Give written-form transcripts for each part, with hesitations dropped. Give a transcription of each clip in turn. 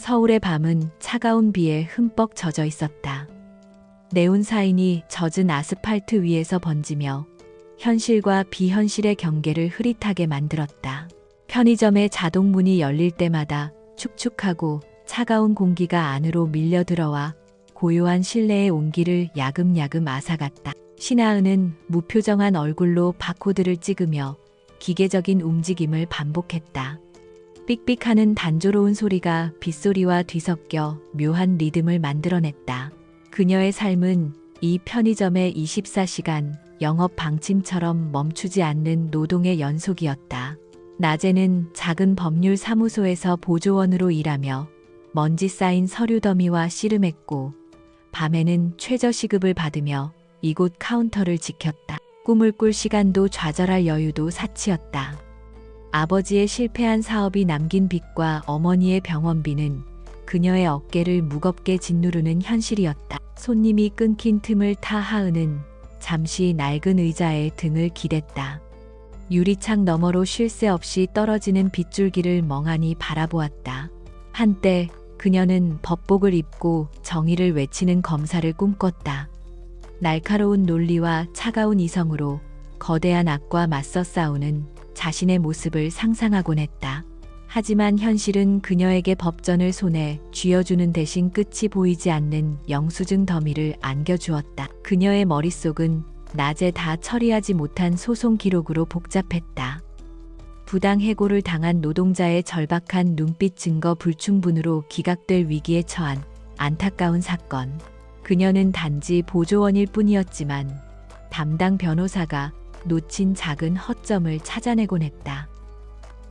서울의 밤은 차가운 비에 흠뻑 젖어 있었다. 네온사인이 젖은 아스팔트 위에서 번지며 현실과 비현실의 경계를 흐릿하게 만들었다. 편의점의 자동문이 열릴 때마다 축축하고 차가운 공기가 안으로 밀려 들어와 고요한 실내의 온기를 야금야금 앗아갔다. 신하은은 무표정한 얼굴로 바코드를 찍으며 기계적인 움직임을 반복했다. 삑삑하는 단조로운 소리가 빗소리와 뒤섞여 묘한 리듬을 만들어냈다. 그녀의 삶은 이 편의점의 24시간 영업 방침처럼 멈추지 않는 노동의 연속이었다. 낮에는 작은 법률 사무소에서 보조원으로 일하며 먼지 쌓인 서류 더미와 씨름했고, 밤에는 최저시급을 받으며 이곳 카운터를 지켰다. 꿈을 꿀 시간도 좌절할 여유도 사치였다. 아버지의 실패한 사업이 남긴 빚과 어머니의 병원비는 그녀의 어깨를 무겁게 짓누르는 현실이었다. 손님이 끊긴 틈을 타 하은은 잠시 낡은 의자에 등을 기댔다. 유리창 너머로 쉴 새 없이 떨어지는 빗줄기를 멍하니 바라보았다. 한때 그녀는 법복을 입고 정의를 외치는 검사를 꿈꿨다. 날카로운 논리와 차가운 이성으로 거대한 악과 맞서 싸우는 자신의 모습을 상상하곤 했다. 하지만 현실은 그녀에게 법전을 손에 쥐어주는 대신 끝이 보이지 않는 영수증 더미를 안겨주었다. 그녀의 머릿속은 낮에 다 처리하지 못한 소송 기록으로 복잡했다. 부당 해고를 당한 노동자의 절박한 눈빛 증거 불충분으로 기각될 위기에 처한 안타까운 사건. 그녀는 단지 보조원일 뿐이었지만 담당 변호사가 놓친 작은 허점을 찾아내곤 했다.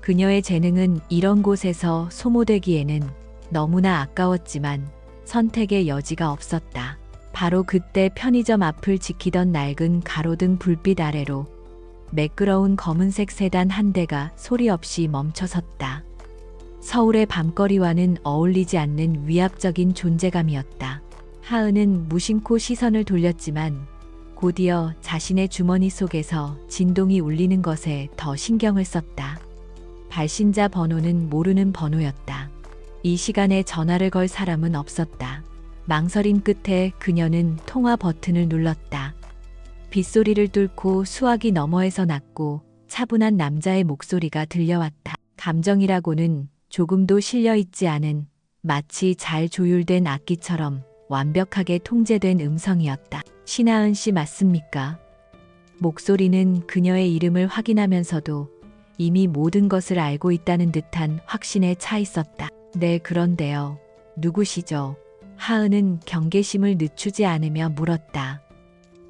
그녀의 재능은 이런 곳에서 소모되기에는 너무나 아까웠지만 선택의 여지가 없었다. 바로 그때 편의점 앞을 지키던 낡은 가로등 불빛 아래로 매끄러운 검은색 세단 한 대가 소리 없이 멈춰섰다. 서울의 밤거리와는 어울리지 않는 위압적인 존재감이었다. 하은은 무심코 시선을 돌렸지만 곧이어 자신의 주머니 속에서 진동이 울리는 것에 더 신경을 썼다. 발신자 번호는 모르는 번호였다. 이 시간에 전화를 걸 사람은 없었다. 망설임 끝에 그녀는 통화 버튼을 눌렀다. 빗소리를 뚫고 수화기 너머에서 났고 차분한 남자의 목소리가 들려왔다. 감정이라고는 조금도 실려있지 않은 마치 잘 조율된 악기처럼 완벽하게 통제된 음성이었다. 신하은 씨 맞습니까? 목소리는 그녀의 이름을 확인하면서도 이미 모든 것을 알고 있다는 듯한 확신에 차 있었다. 네, 그런데요. 누구시죠? 하은은 경계심을 늦추지 않으며 물었다.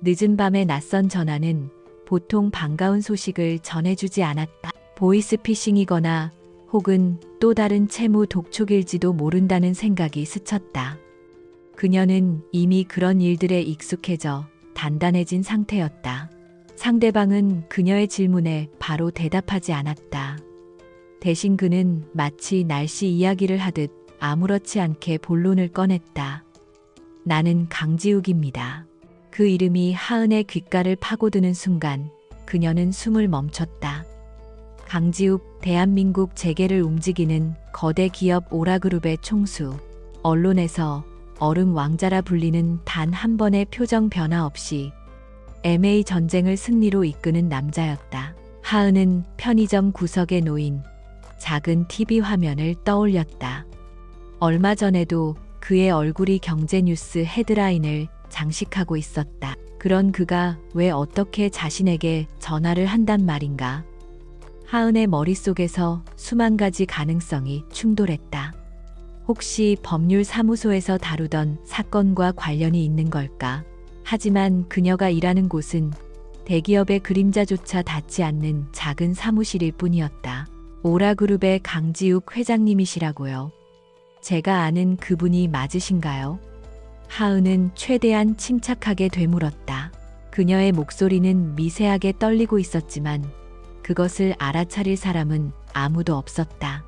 늦은 밤의 낯선 전화는 보통 반가운 소식을 전해주지 않았다. 보이스피싱이거나 혹은 또 다른 채무 독촉일지도 모른다는 생각이 스쳤다. 그녀는 이미 그런 일들에 익숙해져 단단해진 상태였다. 상대방은 그녀의 질문에 바로 대답하지 않았다. 대신 그는 마치 날씨 이야기를 하듯 아무렇지 않게 본론을 꺼냈다. 나는 강지욱입니다. 그 이름이 하은의 귓가를 파고드는 순간 그녀는 숨을 멈췄다. 강지욱, 대한민국 재계를 움직이는 거대 기업 오라그룹의 총수. 언론에서 얼음 왕자라 불리는 단 한 번의 표정 변화 없이 MA 전쟁을 승리로 이끄는 남자였다. 하은은 편의점 구석에 놓인 작은 TV 화면을 떠올렸다. 얼마 전에도 그의 얼굴이 경제뉴스 헤드라인을 장식하고 있었다. 그런 그가 왜 어떻게 자신에게 전화를 한단 말인가? 하은의 머릿속에서 수만 가지 가능성이 충돌했다. 혹시 법률 사무소에서 다루던 사건과 관련이 있는 걸까? 하지만 그녀가 일하는 곳은 대기업의 그림자조차 닿지 않는 작은 사무실일 뿐이었다. 오라그룹의 강지욱 회장님이시라고요. 제가 아는 그분이 맞으신가요? 하은은 최대한 침착하게 되물었다. 그녀의 목소리는 미세하게 떨리고 있었지만 그것을 알아차릴 사람은 아무도 없었다.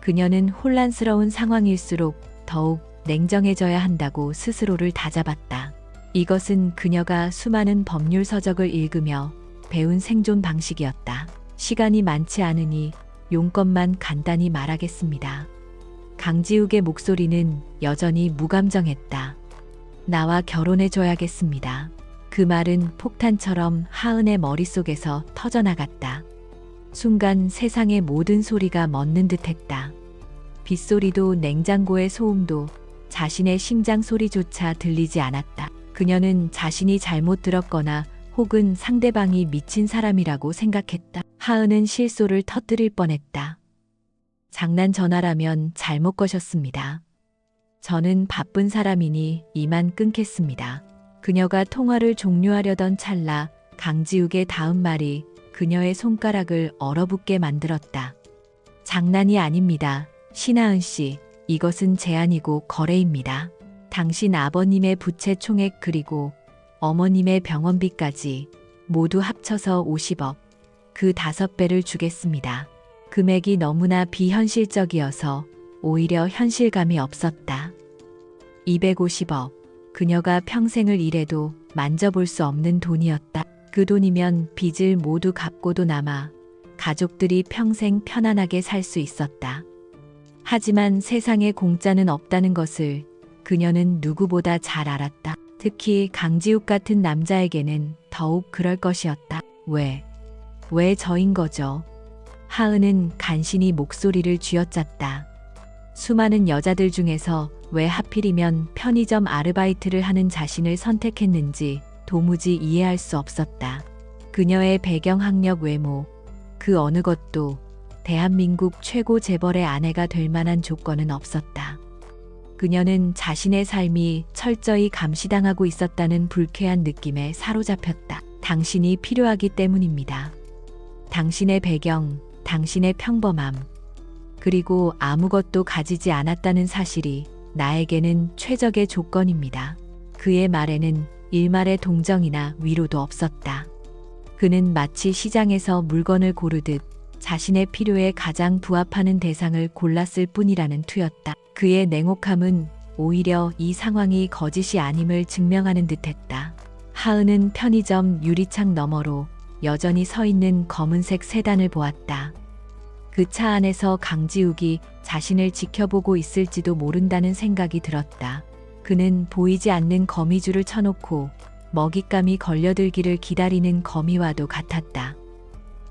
그녀는 혼란스러운 상황일수록 더욱 냉정해져야 한다고 스스로를 다잡았다. 이것은 그녀가 수많은 법률 서적을 읽으며 배운 생존 방식이었다. 시간이 많지 않으니 용건만 간단히 말하겠습니다. 강지욱의 목소리는 여전히 무감정했다. 나와 결혼해줘야겠습니다. 그 말은 폭탄처럼 하은의 머릿속에서 터져나갔다. 순간 세상의 모든 소리가 멎는 듯했다. 빗소리도 냉장고의 소음도 자신의 심장 소리조차 들리지 않았다. 그녀는 자신이 잘못 들었거나 혹은 상대방이 미친 사람이라고 생각했다. 하은은 실소를 터뜨릴 뻔했다. 장난 전화라면 잘못 거셨습니다. 저는 바쁜 사람이니 이만 끊겠습니다. 그녀가 통화를 종료하려던 찰나 강지욱의 다음 말이 그녀의 손가락을 얼어붙게 만들었다. 장난이 아닙니다. 신하은 씨, 이것은 제안이고 거래입니다. 당신 아버님의 부채 총액 그리고 어머님의 병원비까지 모두 합쳐서 50억, 그 5배를 주겠습니다. 금액이 너무나 비현실적이어서 오히려 현실감이 없었다. 250억, 그녀가 평생을 일해도 만져볼 수 없는 돈이었다. 그 돈이면 빚을 모두 갚고도 남아 가족들이 평생 편안하게 살 수 있었다. 하지만 세상에 공짜는 없다는 것을 그녀는 누구보다 잘 알았다. 특히 강지욱 같은 남자에게는 더욱 그럴 것이었다. 왜 저인 거죠? 하은은 간신히 목소리를 쥐어짰다. 수많은 여자들 중에서 왜 하필이면 편의점 아르바이트를 하는 자신을 선택했는지 도무지 이해할 수 없었다. 그녀의 배경 학력 외모, 그 어느 것도 대한민국 최고 재벌의 아내가 될 만한 조건은 없었다. 그녀는 자신의 삶이 철저히 감시당하고 있었다는 불쾌한 느낌에 사로잡혔다. 당신이 필요하기 때문입니다. 당신의 배경, 당신의 평범함, 그리고 아무것도 가지지 않았다는 사실이 나에게는 최적의 조건입니다. 그의 말에는 일말의 동정이나 위로도 없었다. 그는 마치 시장에서 물건을 고르듯 자신의 필요에 가장 부합하는 대상을 골랐을 뿐이라는 투였다. 그의 냉혹함은 오히려 이 상황이 거짓이 아님을 증명하는 듯했다. 하은은 편의점 유리창 너머로 여전히 서 있는 검은색 세단을 보았다. 그 차 안에서 강지욱이 자신을 지켜보고 있을지도 모른다는 생각이 들었다. 그는 보이지 않는 거미줄을 쳐놓고 먹잇감이 걸려들기를 기다리는 거미와도 같았다.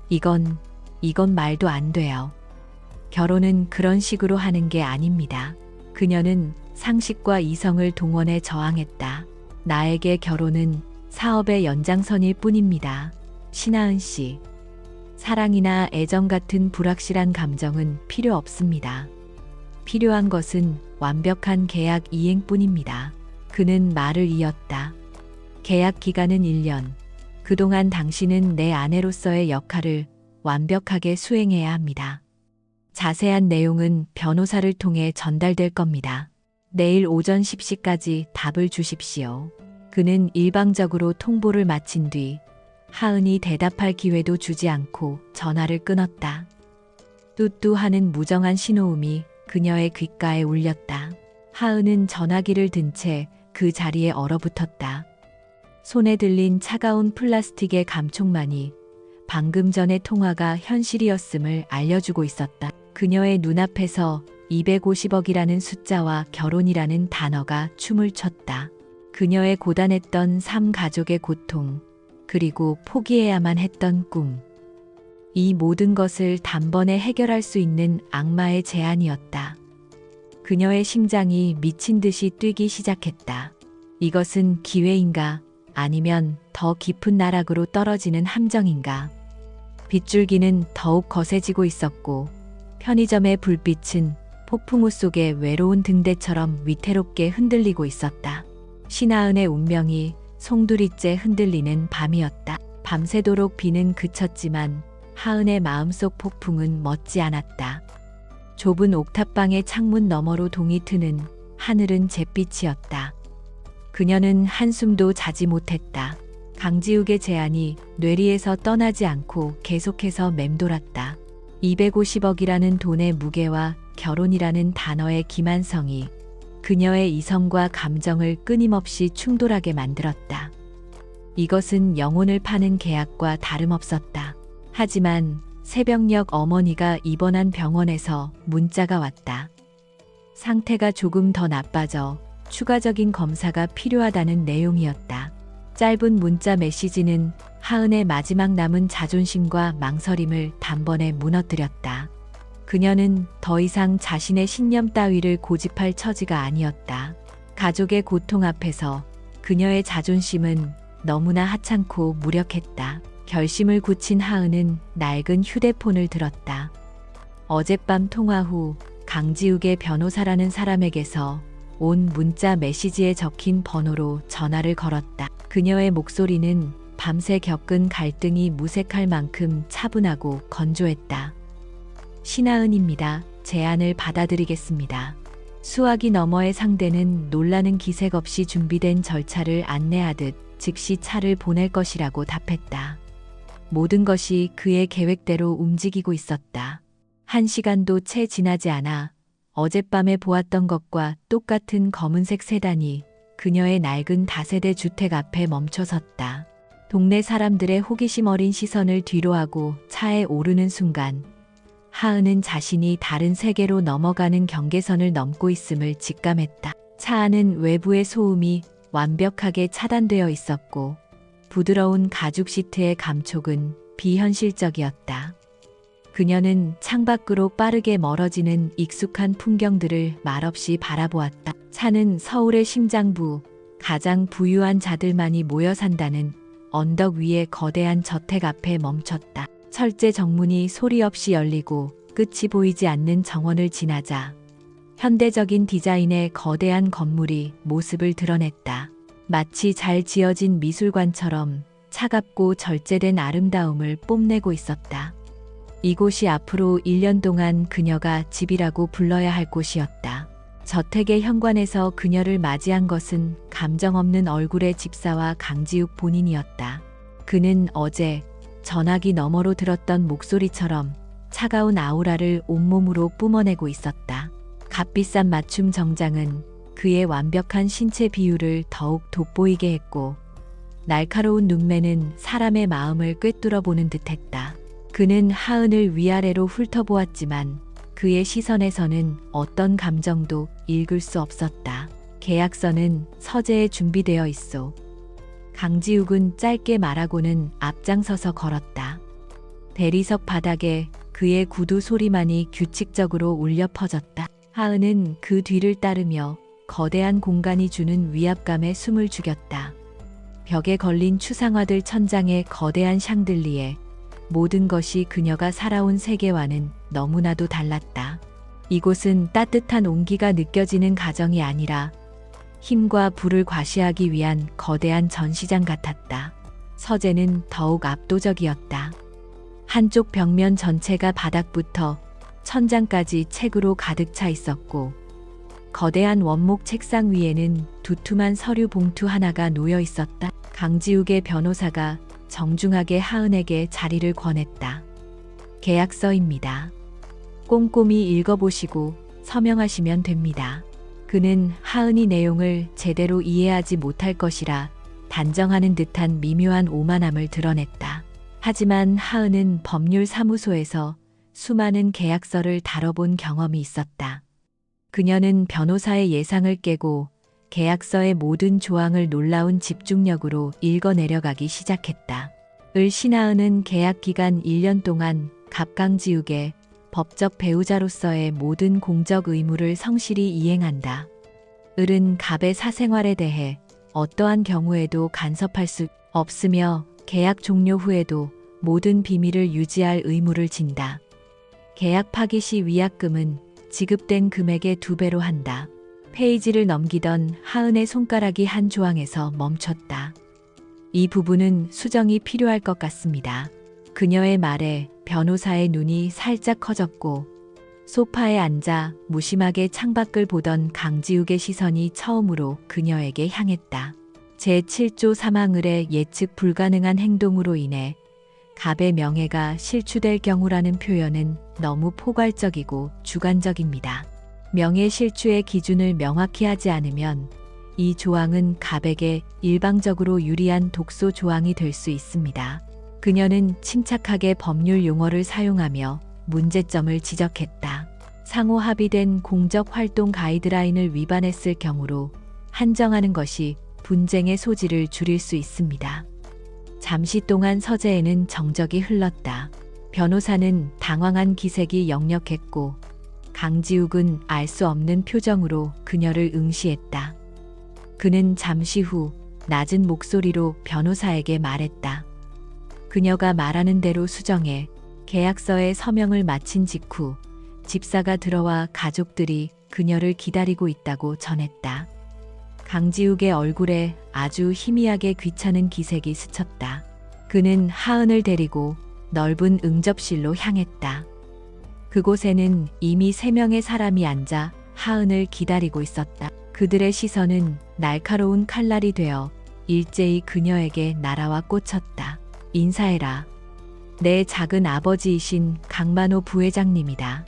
이건 말도 안 돼요. 결혼은 그런 식으로 하는 게 아닙니다. 그녀는 상식과 이성을 동원해 저항했다. 나에게 결혼은 사업의 연장선일 뿐입니다. 신하은 씨. 사랑이나 애정 같은 불확실한 감정은 필요 없습니다. 필요한 것은 완벽한 계약 이행뿐입니다. 그는 말을 이었다. 계약 기간은 1년. 그동안 당신은 내 아내로서의 역할을 완벽하게 수행해야 합니다. 자세한 내용은 변호사를 통해 전달될 겁니다. 내일 오전 10시까지 답을 주십시오. 그는 일방적으로 통보를 마친 뒤 하은이 대답할 기회도 주지 않고 전화를 끊었다. 뚜뚜하는 무정한 신호음이 그녀의 귓가에 울렸다. 하은은 전화기를 든 채 그 자리에 얼어붙었다. 손에 들린 차가운 플라스틱의 감촉만이 방금 전의 통화가 현실이었음을 알려주고 있었다. 그녀의 눈앞에서 250억이라는 숫자와 결혼이라는 단어가 춤을 췄다. 그녀의 고단했던 삶, 가족의 고통, 그리고 포기해야만 했던 꿈. 이 모든 것을 단번에 해결할 수 있는 악마의 제안이었다. 그녀의 심장이 미친 듯이 뛰기 시작했다. 이것은 기회인가? 아니면 더 깊은 나락으로 떨어지는 함정인가? 빗줄기는 더욱 거세지고 있었고 편의점의 불빛은 폭풍우 속의 외로운 등대처럼 위태롭게 흔들리고 있었다. 신하은의 운명이 송두리째 흔들리는 밤이었다. 밤새도록 비는 그쳤지만 하은의 마음속 폭풍은 멎지 않았다. 좁은 옥탑방의 창문 너머로 동이 트는 하늘은 잿빛이었다. 그녀는 한숨도 자지 못했다. 강지욱의 제안이 뇌리에서 떠나지 않고 계속해서 맴돌았다. 250억이라는 돈의 무게와 결혼이라는 단어의 기만성이 그녀의 이성과 감정을 끊임없이 충돌하게 만들었다. 이것은 영혼을 파는 계약과 다름없었다. 하지만 새벽녘 어머니가 입원한 병원에서 문자가 왔다. 상태가 조금 더 나빠져 추가적인 검사가 필요하다는 내용이었다. 짧은 문자 메시지는 하은의 마지막 남은 자존심과 망설임을 단번에 무너뜨렸다. 그녀는 더 이상 자신의 신념 따위를 고집할 처지가 아니었다. 가족의 고통 앞에서 그녀의 자존심은 너무나 하찮고 무력했다. 결심을 굳힌 하은은 낡은 휴대폰을 들었다. 어젯밤 통화 후 강지욱의 변호사라는 사람에게서 온 문자 메시지에 적힌 번호로 전화를 걸었다. 그녀의 목소리는 밤새 겪은 갈등이 무색할 만큼 차분하고 건조했다. 신하은입니다. 제안을 받아들이겠습니다. 수화기 너머의 상대는 놀라는 기색 없이 준비된 절차를 안내하듯 즉시 차를 보낼 것이라고 답했다. 모든 것이 그의 계획대로 움직이고 있었다. 1시간도 채 지나지 않아 어젯밤에 보았던 것과 똑같은 검은색 세단이 그녀의 낡은 다세대 주택 앞에 멈춰섰다. 동네 사람들의 호기심 어린 시선을 뒤로하고 차에 오르는 순간 하은은 자신이 다른 세계로 넘어가는 경계선을 넘고 있음을 직감했다. 차 안은 외부의 소음이 완벽하게 차단되어 있었고 부드러운 가죽 시트의 감촉은 비현실적이었다. 그녀는 창밖으로 빠르게 멀어지는 익숙한 풍경들을 말없이 바라보았다. 차는 서울의 심장부, 가장 부유한 자들만이 모여 산다는 언덕 위의 거대한 저택 앞에 멈췄다. 철제 정문이 소리 없이 열리고 끝이 보이지 않는 정원을 지나자 현대적인 디자인의 거대한 건물이 모습을 드러냈다. 마치 잘 지어진 미술관처럼 차갑고 절제된 아름다움을 뽐내고 있었다. 이곳이 앞으로 1년 동안 그녀가 집이라고 불러야 할 곳이었다. 저택의 현관에서 그녀를 맞이한 것은 감정 없는 얼굴의 집사와 강지욱 본인이었다. 그는 어제 전화기 너머로 들었던 목소리처럼 차가운 아우라를 온몸으로 뿜어내고 있었다. 값비싼 맞춤 정장은 그의 완벽한 신체 비율을 더욱 돋보이게 했고 날카로운 눈매는 사람의 마음을 꿰뚫어 보는 듯했다. 그는 하은을 위아래로 훑어보았지만 그의 시선에서는 어떤 감정도 읽을 수 없었다. 계약서는 서재에 준비되어 있소. 강지욱은 짧게 말하고는 앞장서서 걸었다. 대리석 바닥에 그의 구두 소리만이 규칙적으로 울려 퍼졌다. 하은은 그 뒤를 따르며 거대한 공간이 주는 위압감에 숨을 죽였다. 벽에 걸린 추상화들 천장의 거대한 샹들리에 모든 것이 그녀가 살아온 세계와는 너무나도 달랐다. 이곳은 따뜻한 온기가 느껴지는 가정이 아니라 힘과 불을 과시하기 위한 거대한 전시장 같았다. 서재는 더욱 압도적이었다. 한쪽 벽면 전체가 바닥부터 천장까지 책으로 가득 차 있었고 거대한 원목 책상 위에는 두툼한 서류 봉투 하나가 놓여 있었다. 강지욱의 변호사가 정중하게 하은에게 자리를 권했다. 계약서입니다. 꼼꼼히 읽어보시고 서명하시면 됩니다. 그는 하은이 내용을 제대로 이해하지 못할 것이라 단정하는 듯한 미묘한 오만함을 드러냈다. 하지만 하은은 법률사무소에서 수많은 계약서를 다뤄본 경험이 있었다. 그녀는 변호사의 예상을 깨고 계약서의 모든 조항을 놀라운 집중력으로 읽어 내려가기 시작했다. 신하은은 계약 기간 1년 동안 갑강지욱의 법적 배우자로서의 모든 공적 의무를 성실히 이행한다. 을은 갑의 사생활에 대해 어떠한 경우에도 간섭할 수 없으며 계약 종료 후에도 모든 비밀을 유지할 의무를 진다. 계약 파기 시 위약금은 지급된 금액의 2배로 한다. 페이지를 넘기던 하은의 손가락이 한 조항에서 멈췄다. 이 부분은 수정이 필요할 것 같습니다. 그녀의 말에 변호사의 눈이 살짝 커졌고 소파에 앉아 무심하게 창밖을 보던 강지욱의 시선이 처음으로 그녀에게 향했다. 제7조 사망을의 예측 불가능한 행동으로 인해 갑의 명예가 실추될 경우라는 표현은 너무 포괄적이고 주관적입니다. 명예 실추의 기준을 명확히 하지 않으면 이 조항은 갑에게 일방적으로 유리한 독소 조항이 될 수 있습니다. 그녀는 침착하게 법률 용어를 사용하며 문제점을 지적했다. 상호 합의된 공적 활동 가이드라인을 위반했을 경우로 한정하는 것이 분쟁의 소지를 줄일 수 있습니다. 잠시 동안 서재에는 정적이 흘렀다. 변호사는 당황한 기색이 역력했고 강지욱은 알 수 없는 표정으로 그녀를 응시했다. 그는 잠시 후 낮은 목소리로 변호사에게 말했다. 그녀가 말하는 대로 수정해 계약서에 서명을 마친 직후 집사가 들어와 가족들이 그녀를 기다리고 있다고 전했다. 강지욱의 얼굴에 아주 희미하게 귀찮은 기색이 스쳤다. 그는 하은을 데리고 넓은 응접실로 향했다. 그곳에는 이미 3명의 사람이 앉아 하은을 기다리고 있었다. 그들의 시선은 날카로운 칼날이 되어 일제히 그녀에게 날아와 꽂혔다. 인사해라. 내 작은 아버지이신 강만호 부회장님이다.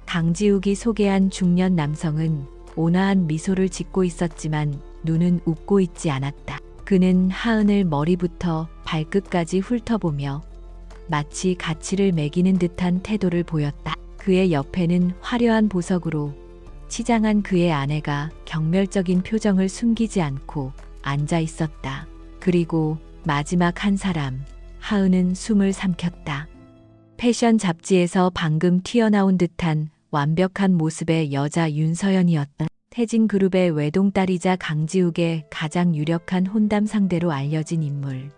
강지욱이 소개한 중년 남성은 온화한 미소를 짓고 있었지만 눈은 웃고 있지 않았다. 그는 하은을 머리부터 발끝까지 훑어보며 마치 가치를 매기는 듯한 태도를 보였다. 그의 옆에는 화려한 보석으로 치장한 그의 아내가 경멸적인 표정을 숨기지 않고 앉아 있었다. 그리고 마지막 한 사람, 하은은 숨을 삼켰다. 패션 잡지에서 방금 튀어나온 듯한 완벽한 모습의 여자 윤서연이었다. 태진그룹의 외동딸이자 강지욱의 가장 유력한 혼담 상대로 알려진 인물.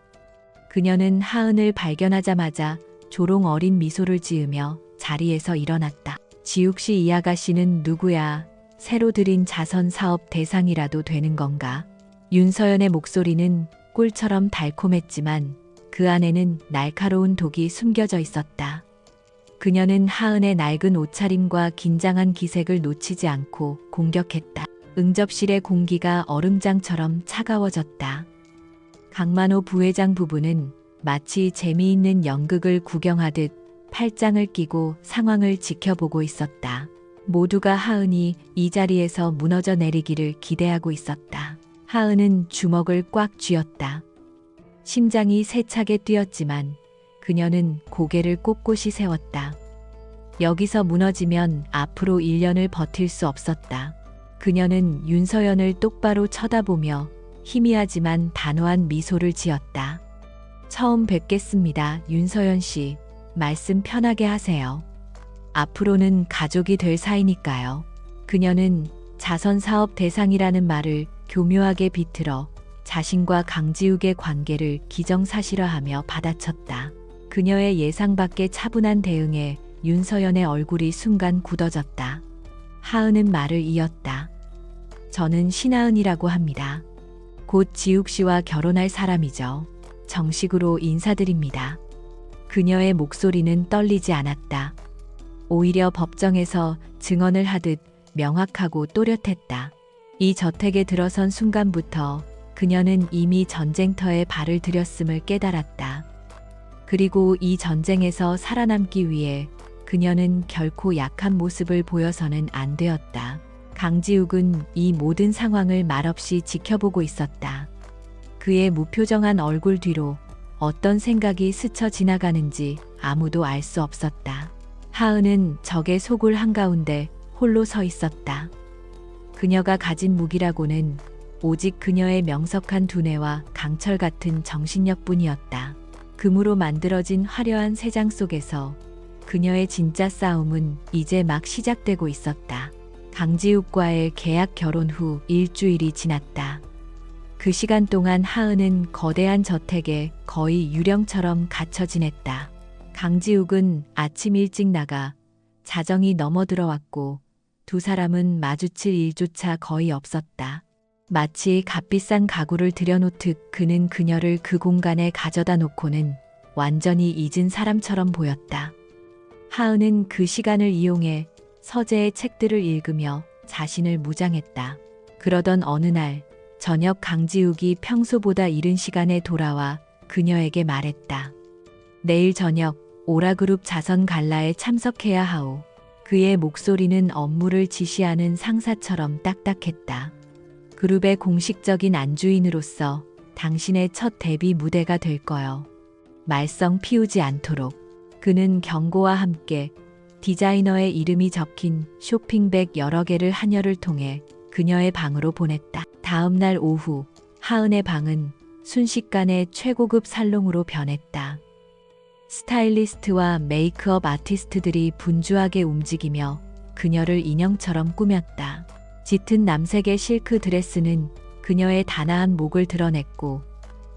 그녀는 하은을 발견하자마자 조롱 어린 미소를 지으며 자리에서 일어났다. 지욱 씨 이 아가씨는 누구야? 새로 들인 자선 사업 대상이라도 되는 건가? 윤서연의 목소리는 꿀처럼 달콤했지만 그 안에는 날카로운 독이 숨겨져 있었다. 그녀는 하은의 낡은 옷차림과 긴장한 기색을 놓치지 않고 공격했다. 응접실의 공기가 얼음장처럼 차가워졌다. 강만호 부회장 부부는 마치 재미있는 연극을 구경하듯 팔짱을 끼고 상황을 지켜보고 있었다. 모두가 하은이 이 자리에서 무너져 내리기를 기대하고 있었다. 하은은 주먹을 꽉 쥐었다. 심장이 세차게 뛰었지만 그녀는 고개를 꼿꼿이 세웠다. 여기서 무너지면 앞으로 1년을 버틸 수 없었다. 그녀는 윤서연을 똑바로 쳐다보며 희미하지만 단호한 미소를 지었다. 처음 뵙겠습니다, 윤서연 씨. 말씀 편하게 하세요. 앞으로는 가족이 될 사이니까요. 그녀는 자선 사업 대상이라는 말을 교묘하게 비틀어 자신과 강지욱의 관계를 기정사실화하며 받아쳤다. 그녀의 예상 밖의 차분한 대응에 윤서연의 얼굴이 순간 굳어졌다. 하은은 말을 이었다. 저는 신하은이라고 합니다. 곧 지욱 씨와 결혼할 사람이죠. 정식으로 인사드립니다. 그녀의 목소리는 떨리지 않았다. 오히려 법정에서 증언을 하듯 명확하고 또렷했다. 이 저택에 들어선 순간부터 그녀는 이미 전쟁터에 발을 들였음을 깨달았다. 그리고 이 전쟁에서 살아남기 위해 그녀는 결코 약한 모습을 보여서는 안 되었다. 강지욱은 이 모든 상황을 말없이 지켜보고 있었다. 그의 무표정한 얼굴 뒤로 어떤 생각이 스쳐 지나가는지 아무도 알 수 없었다. 하은은 적의 소굴 한가운데 홀로 서 있었다. 그녀가 가진 무기라고는 오직 그녀의 명석한 두뇌와 강철 같은 정신력뿐이었다. 금으로 만들어진 화려한 세장 속에서 그녀의 진짜 싸움은 이제 막 시작되고 있었다. 강지욱과의 계약 결혼 후 일주일이 지났다. 그 시간 동안 하은은 거대한 저택에 거의 유령처럼 갇혀 지냈다. 강지욱은 아침 일찍 나가 자정이 넘어 들어왔고 두 사람은 마주칠 일조차 거의 없었다. 마치 값비싼 가구를 들여놓듯 그는 그녀를 그 공간에 가져다 놓고는 완전히 잊은 사람처럼 보였다. 하은은 그 시간을 이용해 서재의 책들을 읽으며 자신을 무장했다. 그러던 어느 날 저녁 강지욱이 평소보다 이른 시간에 돌아와 그녀에게 말했다. 내일 저녁 오라그룹 자선 갈라에 참석해야 하오. 그의 목소리는 업무를 지시하는 상사처럼 딱딱했다. 그룹의 공식적인 안주인으로서 당신의 첫 데뷔 무대가 될 거요. 말썽 피우지 않도록. 그는 경고와 함께 디자이너의 이름이 적힌 쇼핑백 여러 개를 하녀를 통해 그녀의 방으로 보냈다. 다음 날 오후 하은의 방은 순식간에 최고급 살롱으로 변했다. 스타일리스트와 메이크업 아티스트들이 분주하게 움직이며 그녀를 인형처럼 꾸몄다. 짙은 남색의 실크 드레스는 그녀의 단아한 목을 드러냈고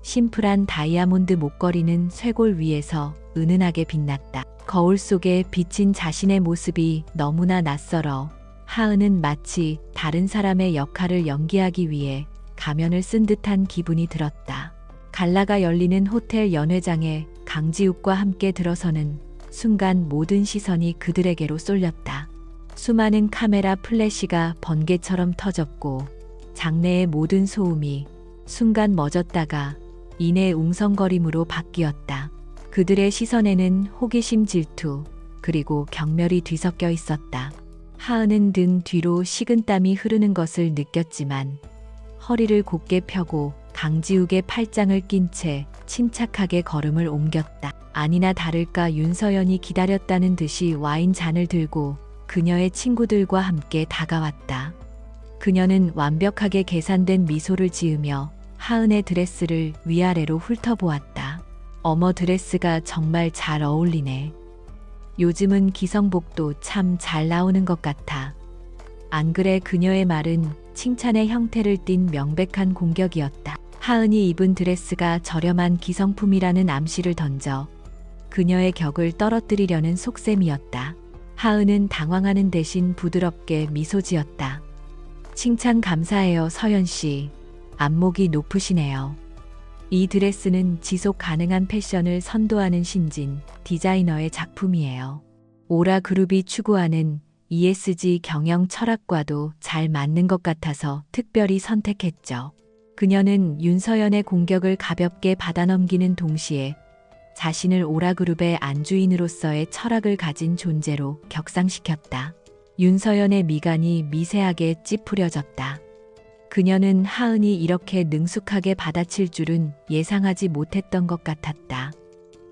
심플한 다이아몬드 목걸이는 쇄골 위에서 은은하게 빛났다. 거울 속에 비친 자신의 모습이 너무나 낯설어 하은은 마치 다른 사람의 역할을 연기하기 위해 가면을 쓴 듯한 기분이 들었다. 갈라가 열리는 호텔 연회장에 강지욱과 함께 들어서는 순간 모든 시선이 그들에게로 쏠렸다. 수많은 카메라 플래시가 번개처럼 터졌고 장내의 모든 소음이 순간 멎었다가 이내 웅성거림으로 바뀌었다. 그들의 시선에는 호기심, 질투, 그리고 경멸이 뒤섞여 있었다. 하은은 등 뒤로 식은땀이 흐르는 것을 느꼈지만 허리를 곧게 펴고 강지욱의 팔짱을 낀 채 침착하게 걸음을 옮겼다. 아니나 다를까 윤서연이 기다렸다는 듯이 와인 잔을 들고 그녀의 친구들과 함께 다가왔다. 그녀는 완벽하게 계산된 미소를 지으며 하은의 드레스를 위아래로 훑어보았다. 어머, 드레스가 정말 잘 어울리네. 요즘은 기성복도 참 잘 나오는 것 같아. 안 그래? 그녀의 말은 칭찬의 형태를 띤 명백한 공격이었다. 하은이 입은 드레스가 저렴한 기성품이라는 암시를 던져 그녀의 격을 떨어뜨리려는 속셈이었다. 하은은 당황하는 대신 부드럽게 미소 지었다. 칭찬 감사해요, 서연 씨. 안목이 높으시네요. 이 드레스는 지속 가능한 패션을 선도하는 신진 디자이너의 작품이에요. 오라 그룹이 추구하는 ESG 경영 철학과도 잘 맞는 것 같아서 특별히 선택했죠. 그녀는 윤서연의 공격을 가볍게 받아넘기는 동시에 자신을 오라 그룹의 안주인으로서의 철학을 가진 존재로 격상시켰다. 윤서연의 미간이 미세하게 찌푸려졌다. 그녀는 하은이 이렇게 능숙하게 받아칠 줄은 예상하지 못했던 것 같았다.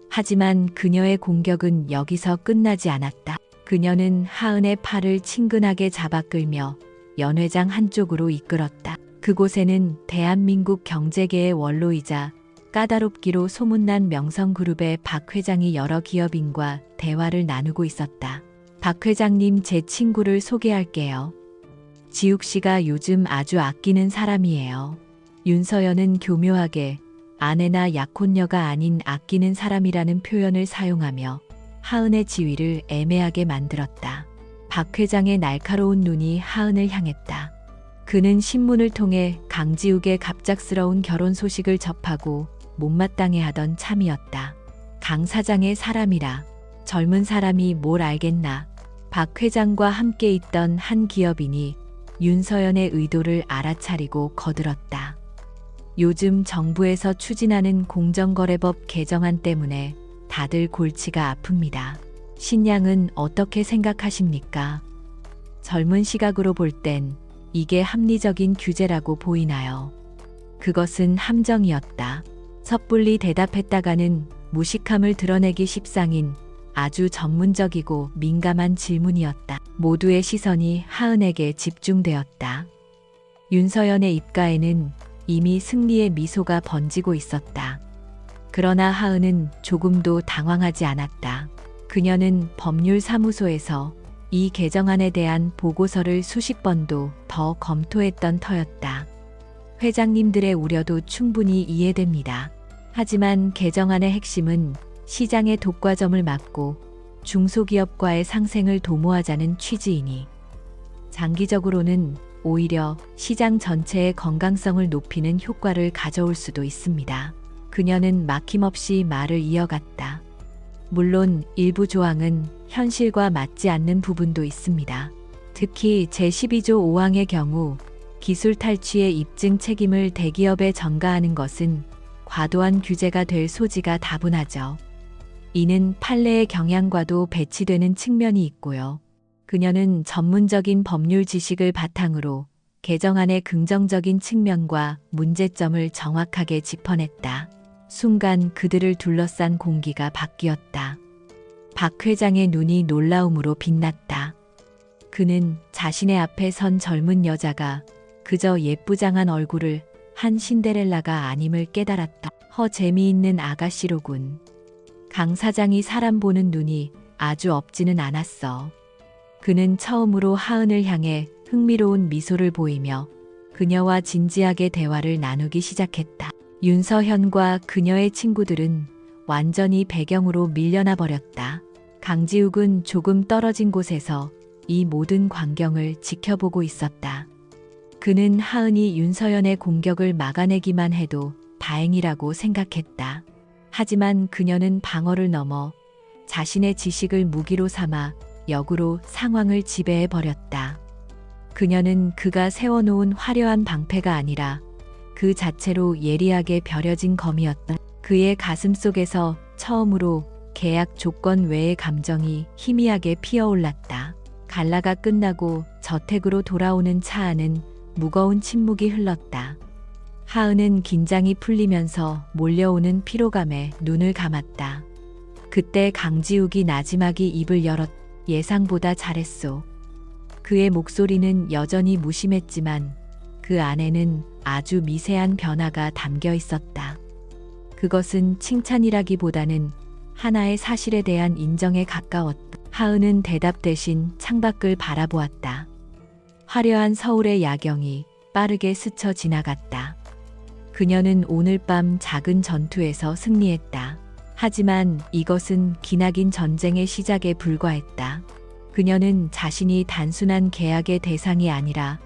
하지만 그녀의 공격은 여기서 끝나지 않았다. 그녀는 하은의 팔을 친근하게 잡아 끌며 연회장 한쪽으로 이끌었다. 그곳에는 대한민국 경제계의 원로이자 까다롭기로 소문난 명성그룹의 박 회장이 여러 기업인과 대화를 나누고 있었다. 박 회장님, 제 친구를 소개할게요. 지욱 씨가 요즘 아주 아끼는 사람이에요. 윤서연은 교묘하게 아내나 약혼녀가 아닌 아끼는 사람이라는 표현을 사용하며 하은의 지위를 애매하게 만들었다. 박 회장의 날카로운 눈이 하은을 향했다. 그는 신문을 통해 강지욱의 갑작스러운 결혼 소식을 접하고 못마땅해하던 참이었다. 강 사장의 사람이라 젊은 사람이 뭘 알겠나. 박 회장과 함께 있던 한 기업인이 윤서연의 의도를 알아차리고 거들었다. 요즘 정부에서 추진하는 공정거래법 개정안 때문에 다들 골치가 아픕니다. 신양은 어떻게 생각하십니까? 젊은 시각으로 볼 땐 이게 합리적인 규제라고 보이나요? 그것은 함정이었다. 섣불리 대답했다가는 무식함을 드러내기 십상인 아주 전문적이고 민감한 질문이었다. 모두의 시선이 하은에게 집중되었다. 윤서연의 입가에는 이미 승리의 미소가 번지고 있었다. 그러나 하은은 조금도 당황하지 않았다. 그녀는 법률사무소에서 이 개정안에 대한 보고서를 수십 번도 더 검토했던 터였다. 회장님들의 우려도 충분히 이해됩니다. 하지만 개정안의 핵심은 시장의 독과점을 막고 중소기업과의 상생을 도모하자는 취지이니 장기적으로는 오히려 시장 전체의 건강성을 높이는 효과를 가져올 수도 있습니다. 그녀는 막힘없이 말을 이어갔다. 물론 일부 조항은 현실과 맞지 않는 부분도 있습니다. 특히 제12조 5항의 경우 기술 탈취의 입증 책임을 대기업에 전가하는 것은 과도한 규제가 될 소지가 다분하죠. 이는 판례의 경향과도 배치되는 측면이 있고요. 그녀는 전문적인 법률 지식을 바탕으로 개정안의 긍정적인 측면과 문제점을 정확하게 짚어냈다. 순간 그들을 둘러싼 공기가 바뀌었다. 박 회장의 눈이 놀라움으로 빛났다. 그는 자신의 앞에 선 젊은 여자가 그저 예쁘장한 얼굴을 한 신데렐라가 아님을 깨달았다. 재미있는 아가씨로군. 강 사장이 사람 보는 눈이 아주 없지는 않았어. 그는 처음으로 하은을 향해 흥미로운 미소를 보이며 그녀와 진지하게 대화를 나누기 시작했다. 윤서현과 그녀의 친구들은 완전히 배경으로 밀려나 버렸다. 강지욱은 조금 떨어진 곳에서 이 모든 광경을 지켜보고 있었다. 그는 하은이 윤서현의 공격을 막아내기만 해도 다행이라고 생각했다. 하지만 그녀는 방어를 넘어 자신의 지식을 무기로 삼아 역으로 상황을 지배해 버렸다. 그녀는 그가 세워놓은 화려한 방패가 아니라 그 자체로 예리하게 벼려진 검이었다. 그의 가슴 속에서 처음으로 계약 조건 외의 감정이 희미하게 피어올랐다. 갈라가 끝나고 저택으로 돌아오는 차 안은 무거운 침묵이 흘렀다. 하은은 긴장이 풀리면서 몰려오는 피로감에 눈을 감았다. 그때 강지욱이 나지막이 입을 열었. 예상보다 잘했소. 그의 목소리는 여전히 무심했지만 그 안에는 아주 미세한 변화가 담겨 있었다. 그것은 칭찬이라기보다는 하나의 사실에 대한 인정에 가까웠다. 하은은 대답 대신 창밖을 바라보았다. 화려한 서울의 야경이 빠르게 스쳐 지나갔다. 그녀는 오늘 밤 작은 전투에서 승리했다. 하지만 이것은 기나긴 전쟁의 시작에 불과했다. 그녀는 자신이 단순한 계약의 대상이 아니라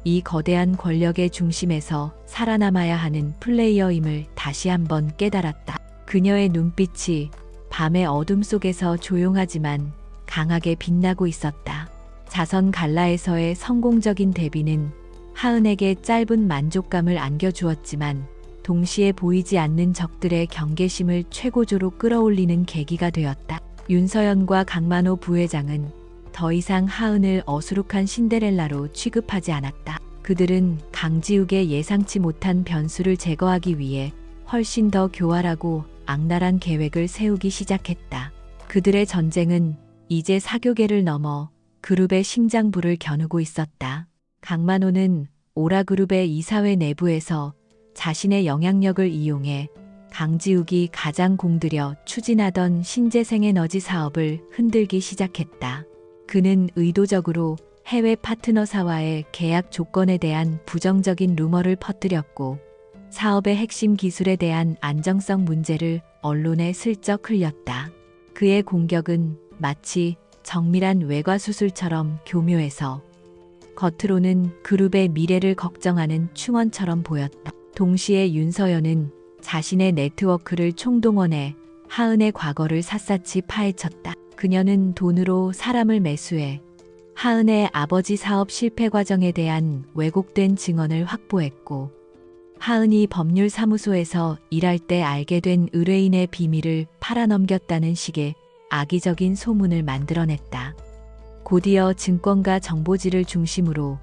이 거대한 권력의 중심에서 살아남아야 하는 플레이어임을 다시 한번 깨달았다. 그녀의 눈빛이 밤의 어둠 속에서 조용하지만 강하게 빛나고 있었다. 자선 갈라에서의 성공적인 데뷔는 하은에게 짧은 만족감을 안겨주었지만 동시에 보이지 않는 적들의 경계심을 최고조로 끌어올리는 계기가 되었다. 윤서현과 강만호 부회장은 더 이상 하은을 어수룩한 신데렐라로 취급하지 않았다. 그들은 강지욱의 예상치 못한 변수를 제거하기 위해 훨씬 더 교활하고 악랄한 계획을 세우기 시작했다. 그들의 전쟁은 이제 사교계를 넘어 그룹의 심장부를 겨누고 있었다. 강만호는 오라그룹의 이사회 내부에서 자신의 영향력을 이용해 강지욱이 가장 공들여 추진하던 신재생에너지 사업을 흔들기 시작했다. 그는 의도적으로 해외 파트너사와의 계약 조건에 대한 부정적인 루머를 퍼뜨렸고 사업의 핵심 기술에 대한 안정성 문제를 언론에 슬쩍 흘렸다. 그의 공격은 마치 정밀한 외과수술처럼 교묘해서 겉으로는 그룹의 미래를 걱정하는 충원처럼 보였다. 동시에 윤서연은 자신의 네트워크를 총동원해 하은의 과거를 샅샅이 파헤쳤다. 그녀는 돈으로 사람을 매수해 하은의 아버지 사업 실패 과정에 대한 왜곡된 증언을 확보했고 하은이 법률사무소에서 일할 때 알게 된 의뢰인의 비밀을 팔아넘겼다는 식의 악의적인 소문을 만들어냈다. 곧이어 증권가 정보지를 중심으로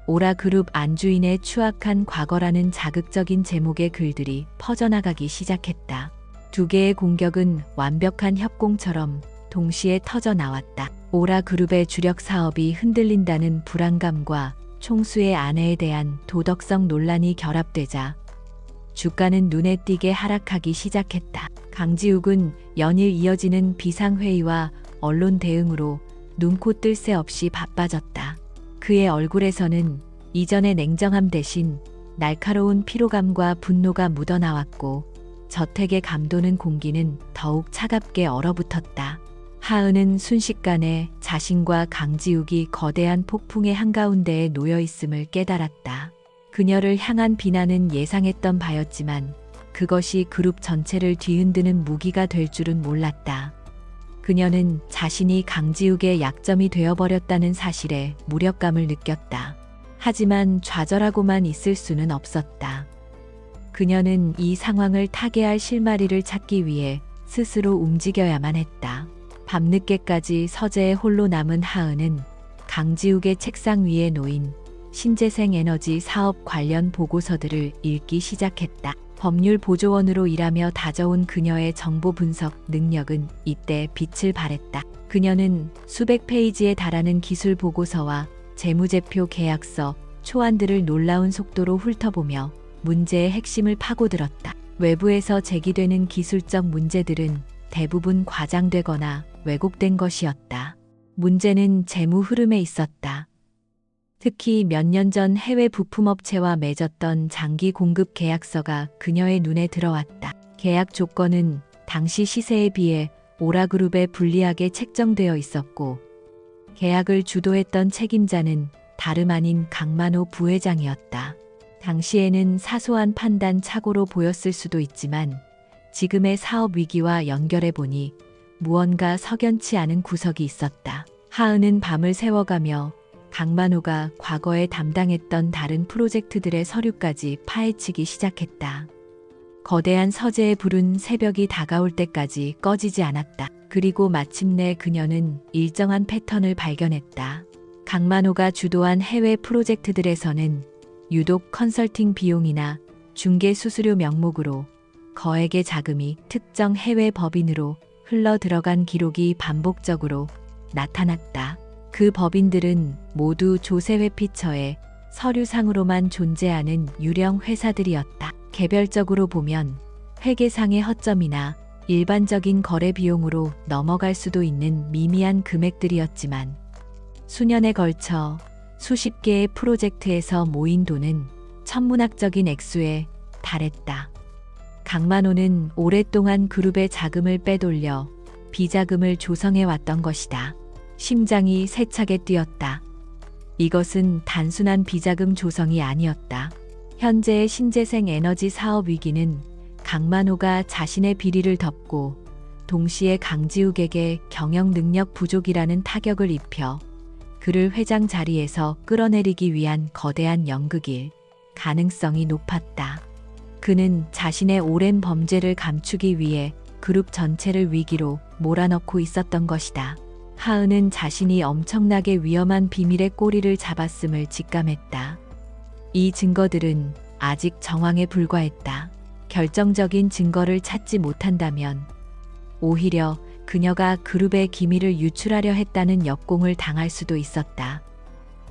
오라그룹 안주인의 추악한 과거라는 자극적인 제목의 글들이 퍼져나가기 시작했다. 두 개의 공격은 완벽한 협공처럼 동시에 터져 나왔다. 오라그룹의 주력 사업이 흔들린다는 불안감과 총수의 아내에 대한 도덕성 논란이 결합되자 주가는 눈에 띄게 하락하기 시작했다. 강지욱은 연일 이어지는 비상회의와 언론 대응으로 눈코 뜰 새 없이 바빠졌다. 그의 얼굴에서는 이전의 냉정함 대신 날카로운 피로감과 분노가 묻어나왔고 저택의 감도는 공기는 더욱 차갑게 얼어붙었다. 하은은 순식간에 자신과 강지욱이 거대한 폭풍의 한가운데에 놓여 있음을 깨달았다. 그녀를 향한 비난은 예상했던 바였지만 그것이 그룹 전체를 뒤흔드는 무기가 될 줄은 몰랐다. 그녀는 자신이 강지욱의 약점이 되어버렸다는 사실에 무력감을 느꼈다. 하지만 좌절하고만 있을 수는 없었다. 그녀는 이 상황을 타개할 실마리를 찾기 위해 스스로 움직여야만 했다. 밤늦게까지 서재에 홀로 남은 하은은 강지욱의 책상 위에 놓인 신재생 에너지 사업 관련 보고서들을 읽기 시작했다. 법률 보조원으로 일하며 다져온 그녀의 정보 분석 능력은 이때 빛을 발했다. 그녀는 수백 페이지에 달하는 기술 보고서와 재무제표 계약서, 초안들을 놀라운 속도로 훑어보며 문제의 핵심을 파고들었다. 외부에서 제기되는 기술적 문제들은 대부분 과장되거나 왜곡된 것이었다. 문제는 재무 흐름에 있었다. 특히 몇 년 전 해외 부품업체와 맺었던 장기 공급 계약서가 그녀의 눈에 들어왔다. 계약 조건은 당시 시세에 비해 오라그룹에 불리하게 책정되어 있었고, 계약을 주도했던 책임자는 다름 아닌 강만호 부회장이었다. 당시에는 사소한 판단 착오로 보였을 수도 있지만 지금의 사업 위기와 연결해 보니 무언가 석연치 않은 구석이 있었다. 하은은 밤을 새워가며 강만호가 과거에 담당했던 다른 프로젝트들의 서류까지 파헤치기 시작했다. 거대한 서재의 불은 새벽이 다가올 때까지 꺼지지 않았다. 그리고 마침내 그녀는 일정한 패턴을 발견했다. 강만호가 주도한 해외 프로젝트들에서는 유독 컨설팅 비용이나 중개 수수료 명목으로 거액의 자금이 특정 해외 법인으로 흘러 들어간 기록이 반복적으로 나타났다. 그 법인들은 모두 조세회피처의 서류상으로만 존재하는 유령 회사들이었다. 개별적으로 보면 회계상의 허점이나 일반적인 거래 비용으로 넘어갈 수도 있는 미미한 금액들이었지만 수년에 걸쳐 수십 개의 프로젝트에서 모인 돈은 천문학적인 액수에 달했다. 강만호는 오랫동안 그룹의 자금을 빼돌려 비자금을 조성해 왔던 것이다. 심장이 세차게 뛰었다. 이것은 단순한 비자금 조성이 아니었다. 현재의 신재생 에너지 사업 위기는 강만호가 자신의 비리를 덮고 동시에 강지욱에게 경영 능력 부족이라는 타격을 입혀 그를 회장 자리에서 끌어내리기 위한 거대한 연극일 가능성이 높았다. 그는 자신의 오랜 범죄를 감추기 위해 그룹 전체를 위기로 몰아넣고 있었던 것이다. 하은은 자신이 엄청나게 위험한 비밀의 꼬리를 잡았음을 직감했다. 이 증거들은 아직 정황에 불과했다. 결정적인 증거를 찾지 못한다면 오히려 그녀가 그룹의 기밀을 유출하려 했다는 역공을 당할 수도 있었다.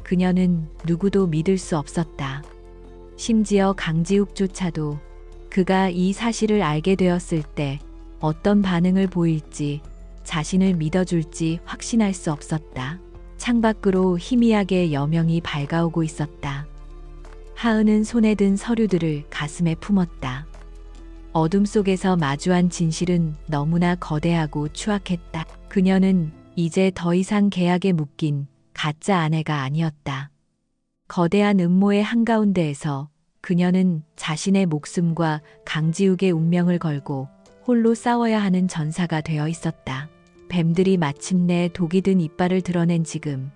그녀는 누구도 믿을 수 없었다. 심지어 강지욱조차도 그가 이 사실을 알게 되었을 때 어떤 반응을 보일지, 자신을 믿어줄지 확신할 수 없었다. 창밖으로 희미하게 여명이 밝아오고 있었다. 하은은 손에 든 서류들을 가슴에 품었다. 어둠 속에서 마주한 진실은 너무나 거대하고 추악했다. 그녀는 이제 더 이상 계약에 묶인 가짜 아내가 아니었다. 거대한 음모의 한가운데에서 그녀는 자신의 목숨과 강지욱의 운명을 걸고 홀로 싸워야 하는 전사가 되어 있었다. 뱀들이 마침내 독이 든 이빨을 드러낸 지금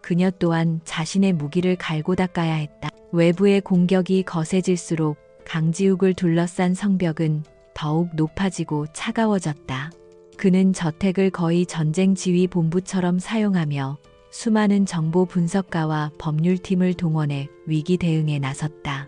그녀 또한 자신의 무기를 갈고 닦아야 했다. 외부의 공격이 거세질수록 강지욱을 둘러싼 성벽은 더욱 높아지고 차가워졌다. 그는 저택을 거의 전쟁 지휘 본부처럼 사용하며 수많은 정보 분석가와 법률팀을 동원해 위기 대응에 나섰다.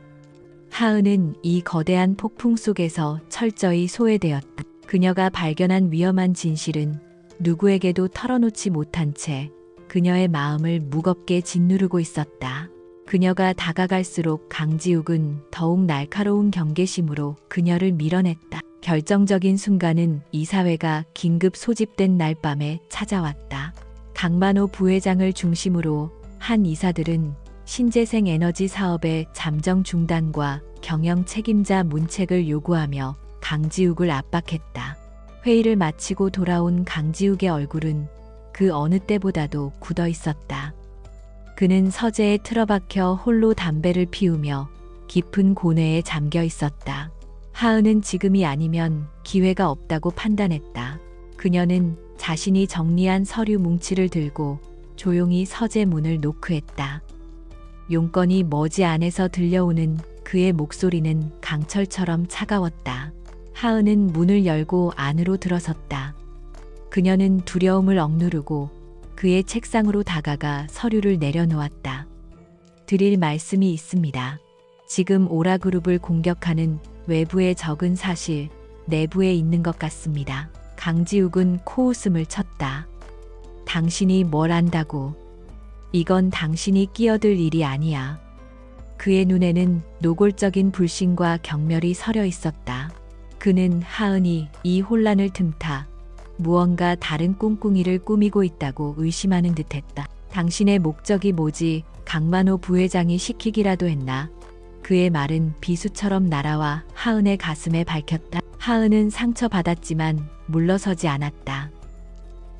하은은 이 거대한 폭풍 속에서 철저히 소외되었다. 그녀가 발견한 위험한 진실은 누구에게도 털어놓지 못한 채 그녀의 마음을 무겁게 짓누르고 있었다. 그녀가 다가갈수록 강지욱은 더욱 날카로운 경계심으로 그녀를 밀어냈다. 결정적인 순간은 이사회가 긴급 소집된 날 밤에 찾아왔다. 강만호 부회장을 중심으로 한 이사들은 신재생 에너지 사업의 잠정 중단과 경영 책임자 문책을 요구하며 강지욱을 압박했다. 회의를 마치고 돌아온 강지욱의 얼굴은 그 어느 때보다도 굳어 있었다. 그는 서재에 틀어박혀 홀로 담배를 피우며 깊은 고뇌에 잠겨 있었다. 하은은 지금이 아니면 기회가 없다고 판단했다. 그녀는 자신이 정리한 서류 뭉치를 들고 조용히 서재 문을 노크했다. 용건이 머지 안에서 들려오는 그의 목소리는 강철처럼 차가웠다. 하은은 문을 열고 안으로 들어섰다. 그녀는 두려움을 억누르고 그의 책상으로 다가가 서류를 내려놓았다. 드릴 말씀이 있습니다. 지금 오라그룹을 공격하는 외부의 적은 사실 내부에 있는 것 같습니다. 강지욱은 코웃음을 쳤다. 당신이 뭘 안다고? 이건 당신이 끼어들 일이 아니야. 그의 눈에는 노골적인 불신과 경멸이 서려 있었다. 그는 하은이 이 혼란을 틈타 무언가 다른 꿍꿍이를 꾸미고 있다고 의심하는 듯했다. 당신의 목적이 뭐지? 강만호 부회장이 시키기라도 했나? 그의 말은 비수처럼 날아와 하은의 가슴에 밝혔다. 하은은 상처받았지만 물러서지 않았다.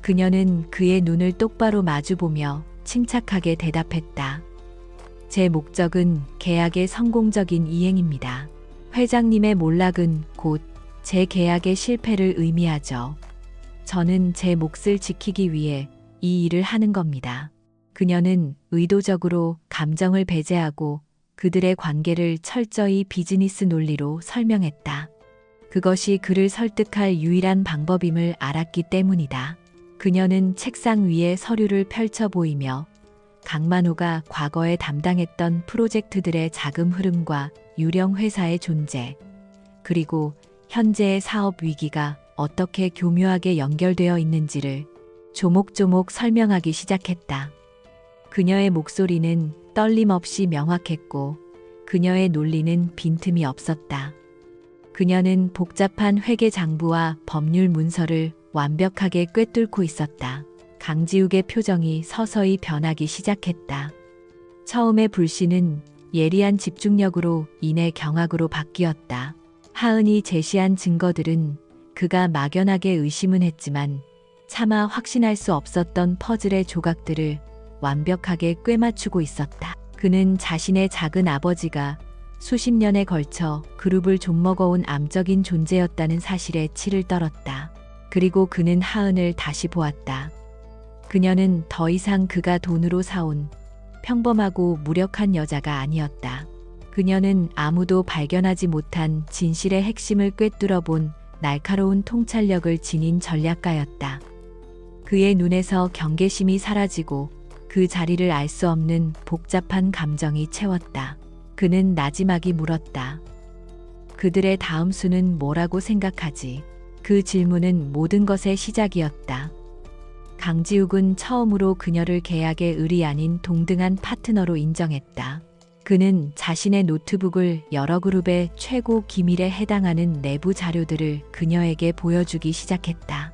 그녀는 그의 눈을 똑바로 마주보며 침착하게 대답했다. 제 목적은 계약의 성공적인 이행입니다. 회장님의 몰락은 곧 제 계약의 실패를 의미하죠. 저는 제 몫을 지키기 위해 이 일을 하는 겁니다. 그녀는 의도적으로 감정을 배제하고 그들의 관계를 철저히 비즈니스 논리로 설명했다. 그것이 그를 설득할 유일한 방법임을 알았기 때문이다. 그녀는 책상 위에 서류를 펼쳐 보이며 강만호가 과거에 담당했던 프로젝트들의 자금 흐름과 유령 회사의 존재, 그리고 현재의 사업 위기가 어떻게 교묘하게 연결되어 있는지를 조목조목 설명하기 시작했다. 그녀의 목소리는 떨림 없이 명확했고 그녀의 논리는 빈틈이 없었다. 그녀는 복잡한 회계 장부와 법률 문서를 완벽하게 꿰뚫고 있었다. 강지욱의 표정이 서서히 변하기 시작했다. 처음의 불신은 예리한 집중력으로 인해 경악으로 바뀌었다. 하은이 제시한 증거들은 그가 막연하게 의심은 했지만 차마 확신할 수 없었던 퍼즐의 조각들을 완벽하게 꿰맞추고 있었다. 그는 자신의 작은 아버지가 수십 년에 걸쳐 그룹을 좀먹어온 암적인 존재였다는 사실에 치를 떨었다. 그리고 그는 하은을 다시 보았다. 그녀는 더 이상 그가 돈으로 사온 평범하고 무력한 여자가 아니었다. 그녀는 아무도 발견하지 못한 진실의 핵심을 꿰뚫어 본 날카로운 통찰력을 지닌 전략가였다. 그의 눈에서 경계심이 사라지고 그 자리를 알 수 없는 복잡한 감정이 채웠다. 그는 나지막이 물었다. 그들의 다음 수는 뭐라고 생각하지? 그 질문은 모든 것의 시작이었다. 강지욱은 처음으로 그녀를 계약의 을이 아닌 동등한 파트너로 인정했다. 그는 자신의 노트북을 여러 그룹의 최고 기밀에 해당하는 내부 자료들을 그녀에게 보여주기 시작했다.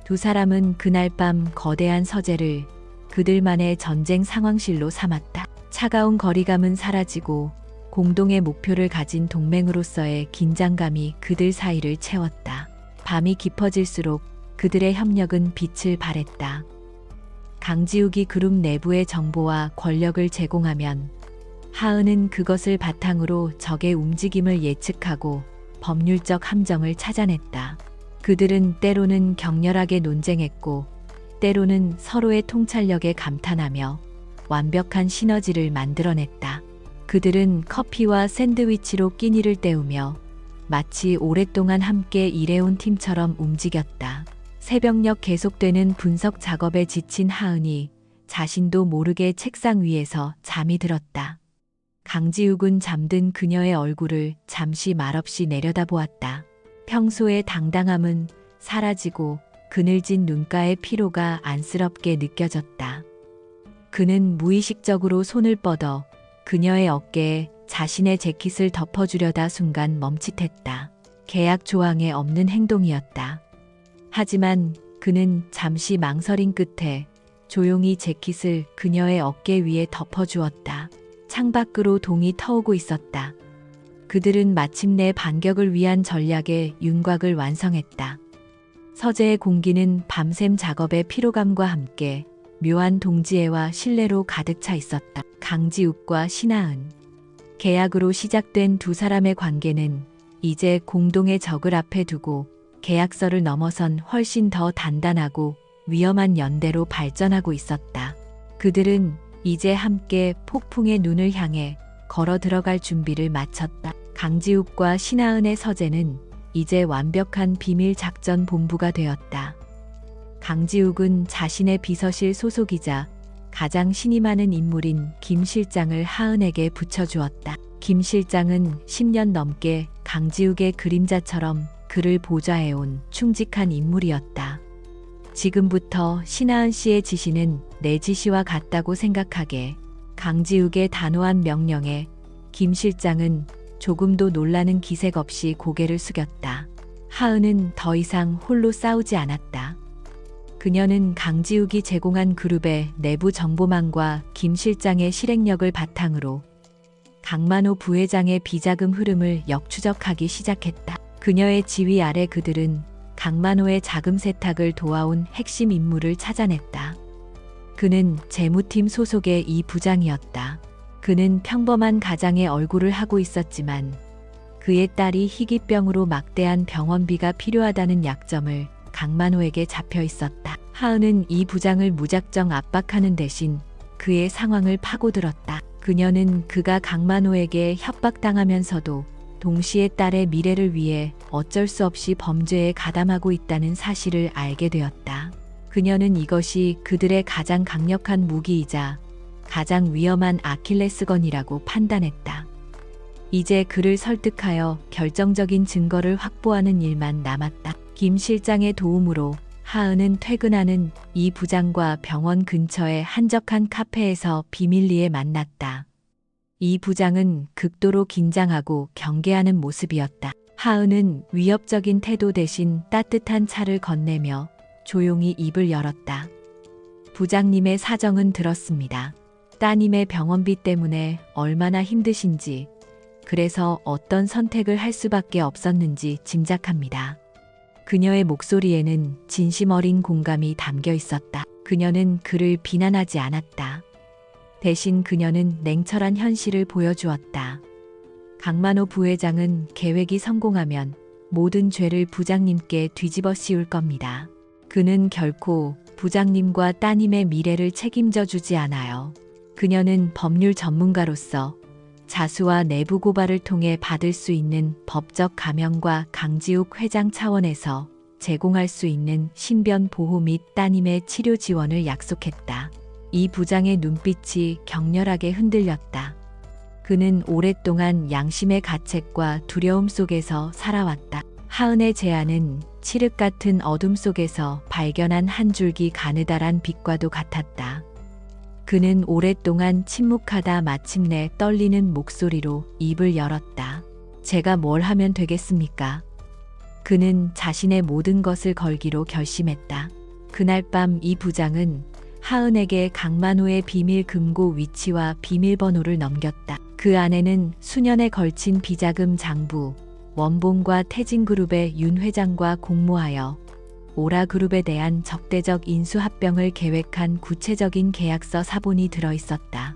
두 사람은 그날 밤 거대한 서재를 그들만의 전쟁 상황실로 삼았다. 차가운 거리감은 사라지고 공동의 목표를 가진 동맹으로서의 긴장감이 그들 사이를 채웠다. 밤이 깊어질수록 그들의 협력은 빛을 발했다. 강지욱이 그룹 내부의 정보와 권력을 제공하면 하은은 그것을 바탕으로 적의 움직임을 예측하고 법률적 함정을 찾아냈다. 그들은 때로는 격렬하게 논쟁했고 때로는 서로의 통찰력에 감탄하며 완벽한 시너지를 만들어냈다. 그들은 커피와 샌드위치로 끼니를 때우며 마치 오랫동안 함께 일해온 팀처럼 움직였다. 새벽녘 계속되는 분석 작업에 지친 하은이 자신도 모르게 책상 위에서 잠이 들었다. 강지욱은 잠든 그녀의 얼굴을 잠시 말없이 내려다보았다. 평소의 당당함은 사라지고 그늘진 눈가의 피로가 안쓰럽게 느껴졌다. 그는 무의식적으로 손을 뻗어 그녀의 어깨에 자신의 재킷을 덮어주려다 순간 멈칫했다. 계약 조항에 없는 행동이었다. 하지만 그는 잠시 망설인 끝에 조용히 재킷을 그녀의 어깨 위에 덮어주었다. 창밖으로 동이 터오고 있었다. 그들은 마침내 반격을 위한 전략의 윤곽을 완성했다. 서재의 공기는 밤샘 작업의 피로감과 함께 묘한 동지애와 신뢰로 가득 차 있었다. 강지욱과 신하은. 계약으로 시작된 두 사람의 관계는 이제 공동의 적을 앞에 두고 계약서를 넘어선 훨씬 더 단단하고 위험한 연대로 발전하고 있었다. 그들은 이제 함께 폭풍의 눈을 향해 걸어 들어갈 준비를 마쳤다. 강지욱과 신하은의 서재는 이제 완벽한 비밀 작전 본부가 되었다. 강지욱은 자신의 비서실 소속이자 가장 신이 많은 인물인 김 실장을 하은에게 붙여주었다. 김 실장은 10년 넘게 강지욱의 그림자처럼 그를 보좌해온 충직한 인물이었다. 지금부터 신하은 씨의 지시는 내 지시와 같다고 생각하게. 강지욱의 단호한 명령에 김 실장은 조금도 놀라는 기색 없이 고개를 숙였다. 하은은 더 이상 홀로 싸우지 않았다. 그녀는 강지욱이 제공한 그룹의 내부 정보망과 김 실장의 실행력을 바탕으로 강만호 부회장의 비자금 흐름을 역추적하기 시작했다. 그녀의 지휘 아래 그들은 강만호의 자금 세탁을 도와온 핵심 인물을 찾아냈다. 그는 재무팀 소속의 이 부장이었다. 그는 평범한 가장의 얼굴을 하고 있었지만 그의 딸이 희귀병으로 막대한 병원비가 필요하다는 약점을 강만호에게 잡혀 있었다. 하은은 이 부장을 무작정 압박하는 대신 그의 상황을 파고들었다. 그녀는 그가 강만호에게 협박당하면서도 동시에 딸의 미래를 위해 어쩔 수 없이 범죄에 가담하고 있다는 사실을 알게 되었다. 그녀는 이것이 그들의 가장 강력한 무기이자 가장 위험한 아킬레스건이라고 판단했다. 이제 그를 설득하여 결정적인 증거를 확보하는 일만 남았다. 김 실장의 도움으로 하은은 퇴근하는 이 부장과 병원 근처의 한적한 카페에서 비밀리에 만났다. 이 부장은 극도로 긴장하고 경계하는 모습이었다. 하은은 위협적인 태도 대신 따뜻한 차를 건네며 조용히 입을 열었다. 부장님의 사정은 들었습니다. 따님의 병원비 때문에 얼마나 힘드신지, 그래서 어떤 선택을 할 수밖에 없었는지 짐작합니다. 그녀의 목소리에는 진심 어린 공감이 담겨 있었다. 그녀는 그를 비난하지 않았다. 대신 그녀는 냉철한 현실을 보여주었다. 강만호 부회장은 계획이 성공하면 모든 죄를 부장님께 뒤집어 씌울 겁니다. 그는 결코 부장님과 따님의 미래를 책임져 주지 않아요. 그녀는 법률 전문가로서 자수와 내부 고발을 통해 받을 수 있는 법적 감형과 강지욱 회장 차원에서 제공할 수 있는 신변 보호 및 따님의 치료 지원을 약속했다. 이 부장의 눈빛이 격렬하게 흔들렸다. 그는 오랫동안 양심의 가책과 두려움 속에서 살아왔다. 하은의 제안은 칠흑 같은 어둠 속에서 발견한 한 줄기 가느다란 빛과도 같았다. 그는 오랫동안 침묵하다 마침내 떨리는 목소리로 입을 열었다. 제가 뭘 하면 되겠습니까? 그는 자신의 모든 것을 걸기로 결심했다. 그날 밤 이 부장은 하은에게 강만호의 비밀 금고 위치와 비밀번호를 넘겼다. 그 안에는 수년에 걸친 비자금 장부, 원봉과 태진그룹의 윤 회장과 공모하여 오라그룹에 대한 적대적 인수합병을 계획한 구체적인 계약서 사본이 들어있었다.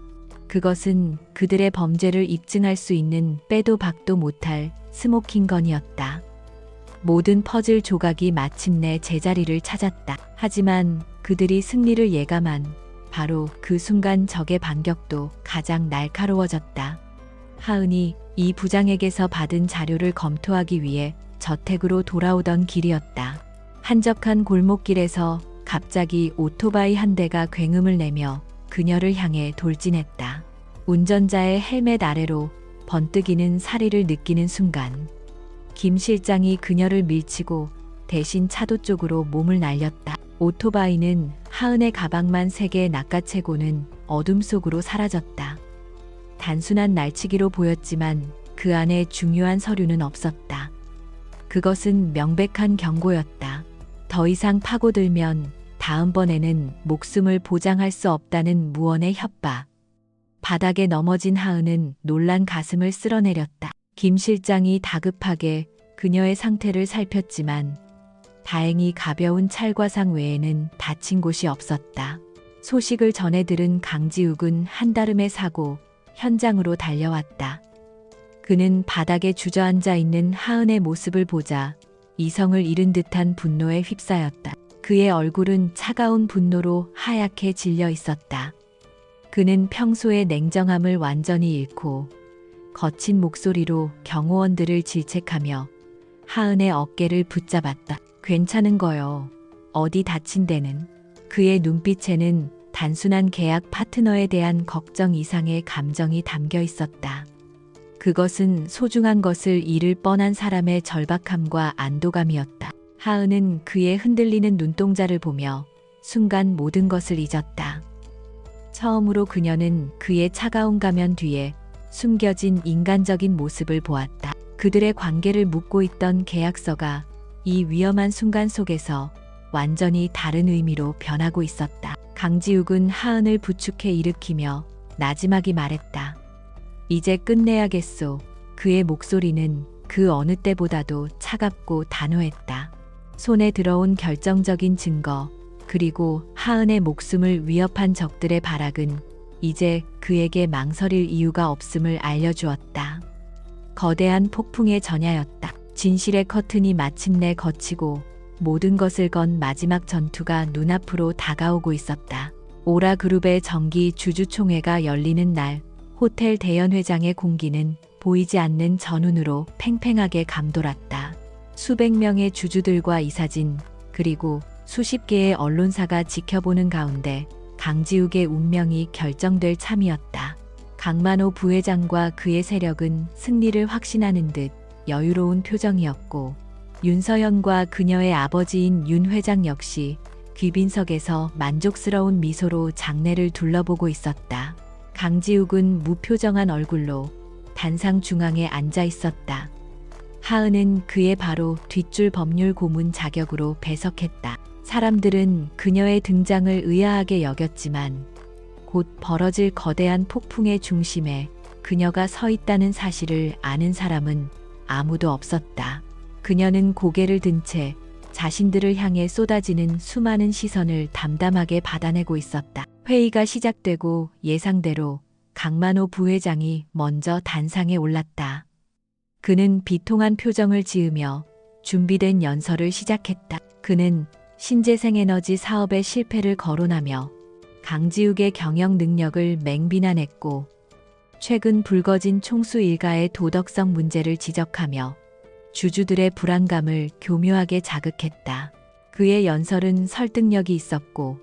그것은 그들의 범죄를 입증할 수 있는 빼도 박도 못할 스모킹건이었다. 모든 퍼즐 조각이 마침내 제자리를 찾았다. 하지만 그들이 승리를 예감한 바로 그 순간 적의 반격도 가장 날카로워졌다. 하은이 이 부장에게서 받은 자료를 검토하기 위해 저택으로 돌아오던 길이었다. 한적한 골목길에서 갑자기 오토바이 한 대가 굉음을 내며 그녀를 향해 돌진했다. 운전자의 헬멧 아래로 번뜩이는 사리를 느끼는 순간 김 실장이 그녀를 밀치고 대신 차도 쪽으로 몸을 날렸다. 오토바이는 하은의 가방만 3개 낚아채고는 어둠 속으로 사라졌다. 단순한 날치기로 보였지만 그 안에 중요한 서류는 없었다. 그것은 명백한 경고였다. 더 이상 파고들면 다음번에는 목숨을 보장할 수 없다는 무언의 협박. 바닥에 넘어진 하은은 놀란 가슴을 쓸어내렸다. 김 실장이 다급하게 그녀의 상태를 살폈지만 다행히 가벼운 찰과상 외에는 다친 곳이 없었다. 소식을 전해 들은 강지욱은 한달음의 사고 현장으로 달려왔다. 그는 바닥에 주저앉아 있는 하은의 모습을 보자 이성을 잃은 듯한 분노에 휩싸였다. 그의 얼굴은 차가운 분노로 하얗게 질려 있었다. 그는 평소의 냉정함을 완전히 잃고 거친 목소리로 경호원들을 질책하며 하은의 어깨를 붙잡았다. 괜찮은 거요. 어디 다친 데는. 그의 눈빛에는 단순한 계약 파트너에 대한 걱정 이상의 감정이 담겨 있었다. 그것은 소중한 것을 잃을 뻔한 사람의 절박함과 안도감이었다. 하은은 그의 흔들리는 눈동자를 보며 순간 모든 것을 잊었다. 처음으로 그녀는 그의 차가운 가면 뒤에 숨겨진 인간적인 모습을 보았다. 그들의 관계를 묻고 있던 계약서가 이 위험한 순간 속에서 완전히 다른 의미로 변하고 있었다. 강지욱은 하은을 부축해 일으키며 나지막이 말했다. 이제 끝내야겠소. 그의 목소리는 그 어느 때보다도 차갑고 단호했다. 손에 들어온 결정적인 증거, 그리고 하은의 목숨을 위협한 적들의 발악은 이제 그에게 망설일 이유가 없음을 알려주었다. 거대한 폭풍의 전야였다. 진실의 커튼이 마침내 걷히고 모든 것을 건 마지막 전투가 눈앞으로 다가오고 있었다. 오라 그룹의 정기 주주총회가 열리는 날, 호텔 대연회장의 공기는 보이지 않는 전운으로 팽팽하게 감돌았다. 수백 명의 주주들과 이사진, 그리고 수십 개의 언론사가 지켜보는 가운데 강지욱의 운명이 결정될 참이었다. 강만호 부회장과 그의 세력은 승리를 확신하는 듯 여유로운 표정이었고, 윤서연과 그녀의 아버지인 윤 회장 역시 귀빈석에서 만족스러운 미소로 장례를 둘러보고 있었다. 강지욱은 무표정한 얼굴로 단상 중앙에 앉아 있었다. 하은은 그의 바로 뒷줄 법률 고문 자격으로 배석했다. 사람들은 그녀의 등장을 의아하게 여겼지만 곧 벌어질 거대한 폭풍의 중심에 그녀가 서 있다는 사실을 아는 사람은 아무도 없었다. 그녀는 고개를 든 채 자신들을 향해 쏟아지는 수많은 시선을 담담하게 받아내고 있었다. 회의가 시작되고 예상대로 강만호 부회장이 먼저 단상에 올랐다. 그는 비통한 표정을 지으며 준비된 연설을 시작했다. 그는 신재생에너지 사업의 실패를 거론하며 강지욱의 경영 능력을 맹비난했고, 최근 불거진 총수 일가의 도덕성 문제를 지적하며 주주들의 불안감을 교묘하게 자극했다. 그의 연설은 설득력이 있었고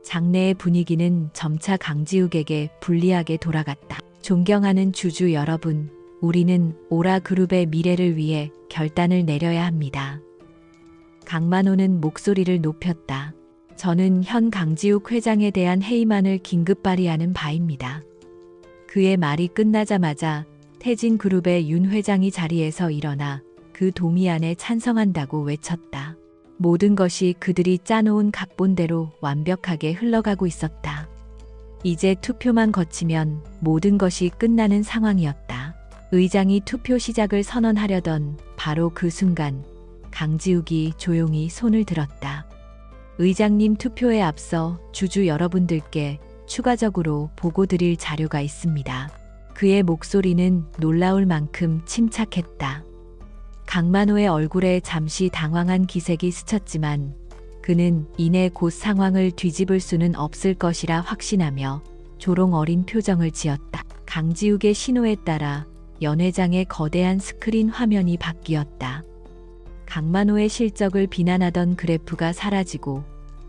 장내의 분위기는 점차 강지욱에게 불리하게 돌아갔다. 존경하는 주주 여러분, 우리는 오라 그룹의 미래를 위해 결단을 내려야 합니다. 강만호는 목소리를 높였다. 저는 현 강지욱 회장에 대한 해임안을 긴급 발의하는 바입니다. 그의 말이 끝나자마자 태진그룹의 윤 회장이 자리에서 일어나 그 동의안에 찬성한다고 외쳤다. 모든 것이 그들이 짜놓은 각본대로 완벽하게 흘러가고 있었다. 이제 투표만 거치면 모든 것이 끝나는 상황이었다. 의장이 투표 시작을 선언하려던 바로 그 순간 강지욱이 조용히 손을 들었다. 의장님, 투표에 앞서 주주 여러분들께 추가적으로 보고드릴 자료가 있습니다. 그의 목소리는 놀라울 만큼 침착했다. 강만호의 얼굴에 잠시 당황한 기색이 스쳤지만 그는 이내 곧 상황을 뒤집을 수는 없을 것이라 확신하며 조롱 어린 표정을 지었다. 강지욱의 신호에 따라 연회장의 거대한 스크린 화면이 바뀌었다. 강만호의 실적을 비난하던 그래프가 사라지고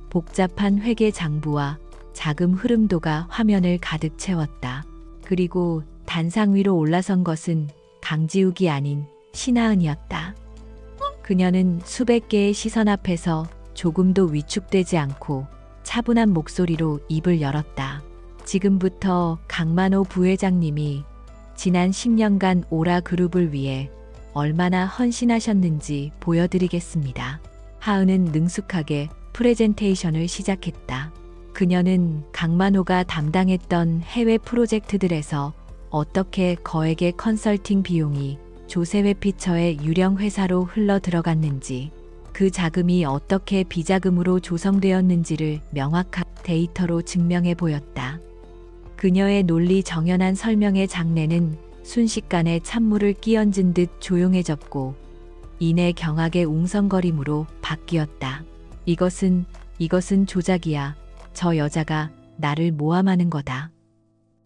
복잡한 회계 장부와 자금 흐름도가 화면을 가득 채웠다. 그리고 단상 위로 올라선 것은 강지욱이 아닌 신하은이었다. 그녀는 수백 개의 시선 앞에서 조금도 위축되지 않고 차분한 목소리로 입을 열었다. 지금부터 강만호 부회장님이 지난 10년간 오라 그룹을 위해 얼마나 헌신하셨는지 보여드리겠습니다. 하은은 능숙하게 프레젠테이션을 시작했다. 그녀는 강만호가 담당했던 해외 프로젝트들에서 어떻게 거액의 컨설팅 비용이 조세회 피처의 유령 회사로 흘러 들어갔는지, 그 자금이 어떻게 비자금으로 조성되었는지를 명확한 데이터로 증명해 보였다. 그녀의 논리 정연한 설명의 장내는 순식간에 찬물을 끼얹은 듯 조용해졌고 이내 경악의 웅성거림으로 바뀌었다. 이것은 조작이야. 저 여자가 나를 모함하는 거다.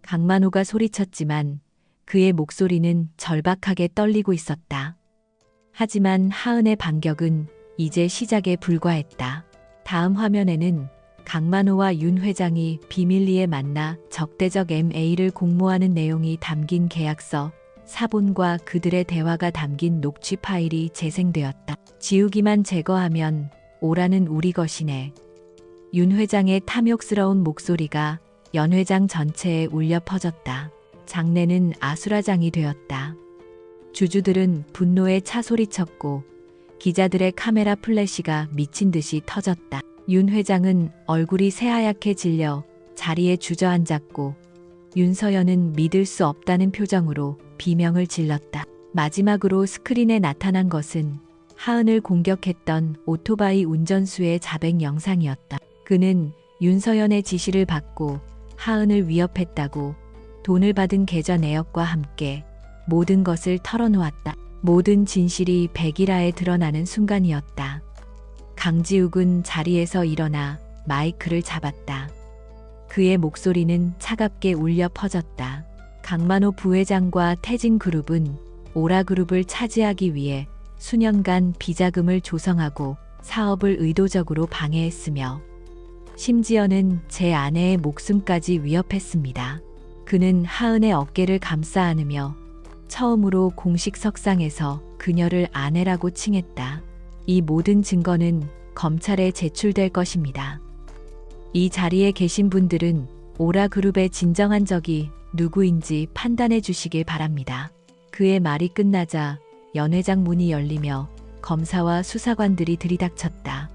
강만호가 소리쳤지만 그의 목소리는 절박하게 떨리고 있었다. 하지만 하은의 반격은 이제 시작에 불과했다. 다음 화면에는 강만호와 윤 회장이 비밀리에 만나 적대적 MA를 공모하는 내용이 담긴 계약서 사본과 그들의 대화가 담긴 녹취 파일이 재생되었다. 지우기만 제거하면 오라는 우리 것이네. 윤 회장의 탐욕스러운 목소리가 연 회장 전체에 울려 퍼졌다. 장내는 아수라장이 되었다. 주주들은 분노에 차 소리쳤고 기자들의 카메라 플래시가 미친 듯이 터졌다. 윤 회장은 얼굴이 새하얗게 질려 자리에 주저앉았고 윤서연은 믿을 수 없다는 표정으로 비명을 질렀다. 마지막으로 스크린에 나타난 것은 하은을 공격했던 오토바이 운전수의 자백 영상이었다. 그는 윤서연의 지시를 받고 하은을 위협했다고 돈을 받은 계좌 내역과 함께 모든 것을 털어놓았다. 모든 진실이 백일하에 드러나는 순간이었다. 강지욱은 자리에서 일어나 마이크를 잡았다. 그의 목소리는 차갑게 울려 퍼졌다. 강만호 부회장과 태진그룹은 오라그룹을 차지하기 위해 수년간 비자금을 조성하고 사업을 의도적으로 방해했으며 심지어는 제 아내의 목숨까지 위협했습니다. 그는 하은의 어깨를 감싸 안으며 처음으로 공식 석상에서 그녀를 아내라고 칭했다. 이 모든 증거는 검찰에 제출될 것입니다. 이 자리에 계신 분들은 오라그룹의 진정한 적이 누구인지 판단해 주시길 바랍니다. 그의 말이 끝나자 연 회장 문이 열리며 검사와 수사관들이 들이닥쳤다.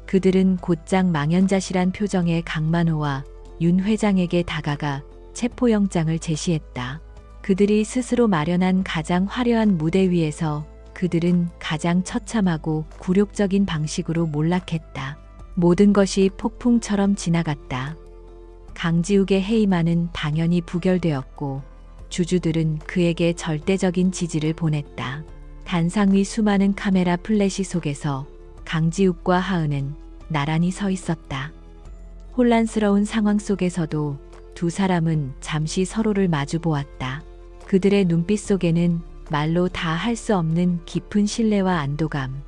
그들은 곧장 망연자실한 표정의 강만호와 윤 회장에게 다가가 체포영장을 제시했다. 그들이 스스로 마련한 가장 화려한 무대 위에서 그들은 가장 처참하고 굴욕적인 방식으로 몰락했다. 모든 것이 폭풍처럼 지나갔다. 강지욱의 해임안은 당연히 부결되었고 주주들은 그에게 절대적인 지지를 보냈다. 단상 위 수많은 카메라 플래시 속에서 강지욱과 하은은 나란히 서 있었다. 혼란스러운 상황 속에서도 두 사람은 잠시 서로를 마주 보았다. 그들의 눈빛 속에는 말로 다 할 수 없는 깊은 신뢰와 안도감,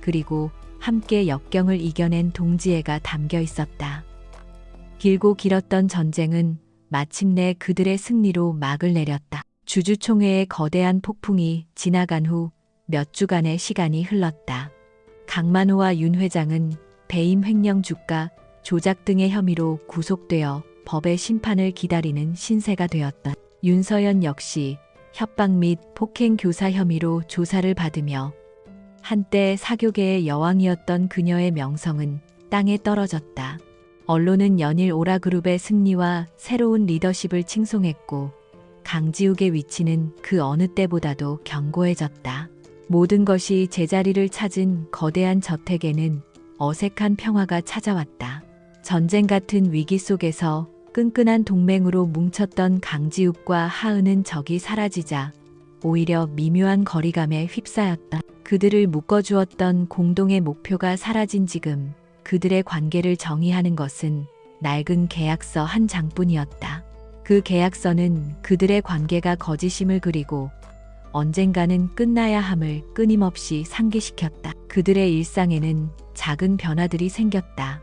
그리고 함께 역경을 이겨낸 동지애가 담겨 있었다. 길고 길었던 전쟁은 마침내 그들의 승리로 막을 내렸다. 주주총회의 거대한 폭풍이 지나간 후 몇 주간의 시간이 흘렀다. 강만호와 윤 회장은 배임 횡령 주가 조작 등의 혐의로 구속되어 법의 심판을 기다리는 신세가 되었다. 윤서연 역시 협박 및 폭행 교사 혐의로 조사를 받으며 한때 사교계의 여왕이었던 그녀의 명성은 땅에 떨어졌다. 언론은 연일 오라그룹의 승리와 새로운 리더십을 칭송했고 강지욱의 위치는 그 어느 때보다도 견고해졌다. 모든 것이 제자리를 찾은 거대한 저택에는 어색한 평화가 찾아왔다. 전쟁 같은 위기 속에서 끈끈한 동맹으로 뭉쳤던 강지욱과 하은은 적이 사라지자 오히려 미묘한 거리감에 휩싸였다. 그들을 묶어주었던 공동의 목표가 사라진 지금 그들의 관계를 정의하는 것은 낡은 계약서 한 장뿐이었다. 그 계약서는 그들의 관계가 거짓임을 그리고 언젠가는 끝나야 함을 끊임없이 상기시켰다. 그들의 일상에는 작은 변화들이 생겼다.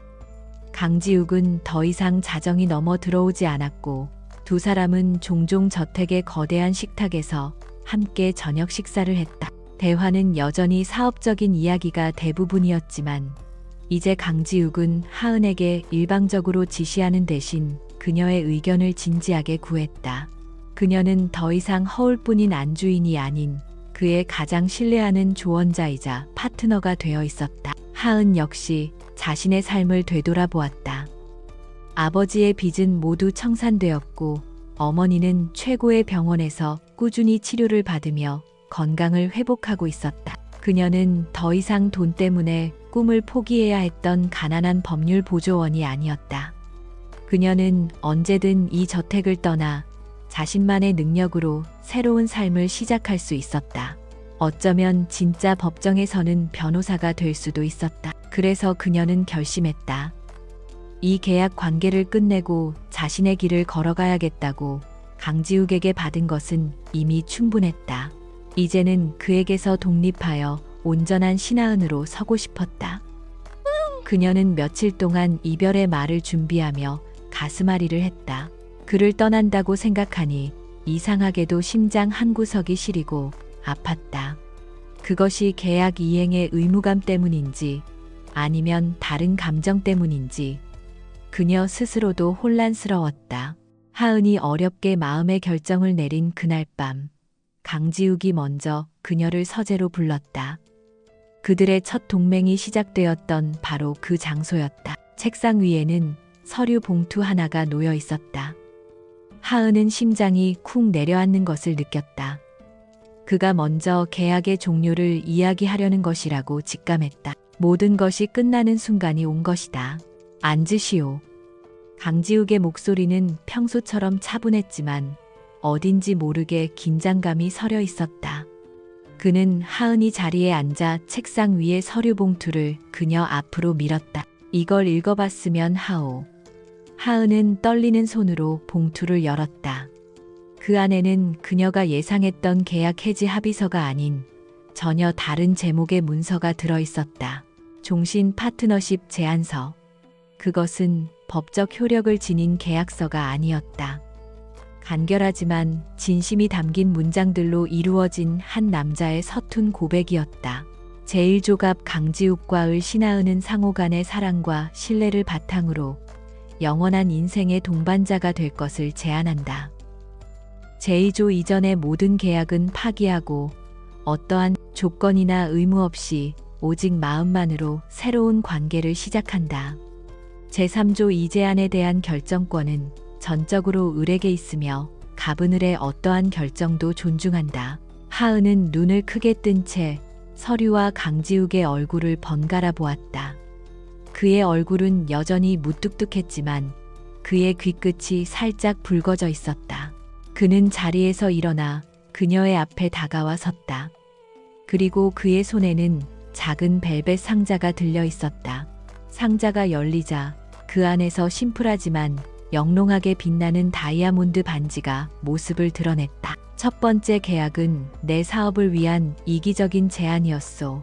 강지욱은 더 이상 자정이 넘어 들어오지 않았고 두 사람은 종종 저택의 거대한 식탁에서 함께 저녁 식사를 했다. 대화는 여전히 사업적인 이야기가 대부분이었지만 이제 강지욱은 하은에게 일방적으로 지시하는 대신 그녀의 의견을 진지하게 구했다. 그녀는 더 이상 허울뿐인 안주인이 아닌 그의 가장 신뢰하는 조언자이자 파트너가 되어 있었다. 하은 역시 자신의 삶을 되돌아보았다. 아버지의 빚은 모두 청산되었고 어머니는 최고의 병원에서 꾸준히 치료를 받으며 건강을 회복하고 있었다. 그녀는 더 이상 돈 때문에 꿈을 포기해야 했던 가난한 법률 보조원이 아니었다. 그녀는 언제든 이 저택을 떠나 자신만의 능력으로 새로운 삶을 시작할 수 있었다. 어쩌면 진짜 법정에서는 변호사가 될 수도 있었다. 그래서 그녀는 결심했다. 이 계약 관계를 끝내고 자신의 길을 걸어가야겠다고. 강지욱에게 받은 것은 이미 충분했다. 이제는 그에게서 독립하여 온전한 신하은으로 서고 싶었다. 그녀는 며칠 동안 이별의 말을 준비하며 가슴앓이를 했다. 그를 떠난다고 생각하니 이상하게도 심장 한구석이 시리고 아팠다. 그것이 계약 이행의 의무감 때문인지 아니면 다른 감정 때문인지 그녀 스스로도 혼란스러웠다. 하은이 어렵게 마음의 결정을 내린 그날 밤, 강지욱이 먼저 그녀를 서재로 불렀다. 그들의 첫 동맹이 시작되었던 바로 그 장소였다. 책상 위에는 서류 봉투 하나가 놓여 있었다. 하은은 심장이 쿵 내려앉는 것을 느꼈다. 그가 먼저 계약의 종료를 이야기하려는 것이라고 직감했다. 모든 것이 끝나는 순간이 온 것이다. 앉으시오. 강지욱의 목소리는 평소처럼 차분했지만 어딘지 모르게 긴장감이 서려 있었다. 그는 하은이 자리에 앉아 책상 위에 서류 봉투를 그녀 앞으로 밀었다. 이걸 읽어봤으면 하오. 하은은 떨리는 손으로 봉투를 열었다. 그 안에는 그녀가 예상했던 계약 해지 합의서가 아닌 전혀 다른 제목의 문서가 들어 있었다. 종신 파트너십 제안서. 그것은 법적 효력을 지닌 계약서가 아니었다. 간결하지만 진심이 담긴 문장들로 이루어진 한 남자의 서툰 고백이었다. 제1조갑 강지욱과의 신하은은 상호 간의 사랑과 신뢰를 바탕으로 영원한 인생의 동반자가 될 것을 제안한다. 제2조 이전의 모든 계약은 파기하고 어떠한 조건이나 의무 없이 오직 마음만으로 새로운 관계를 시작한다. 제3조 이 제안에 대한 결정권은 전적으로 을에게 있으며 갑은 을의 어떠한 결정도 존중한다. 하은은 눈을 크게 뜬 채 서류와 강지욱의 얼굴을 번갈아 보았다. 그의 얼굴은 여전히 무뚝뚝했지만 그의 귀끝이 살짝 붉어져 있었다. 그는 자리에서 일어나 그녀의 앞에 다가와 섰다. 그리고 그의 손에는 작은 벨벳 상자가 들려 있었다. 상자가 열리자 그 안에서 심플하지만 영롱하게 빛나는 다이아몬드 반지가 모습을 드러냈다. 첫 번째 계약은 내 사업을 위한 이기적인 제안이었소.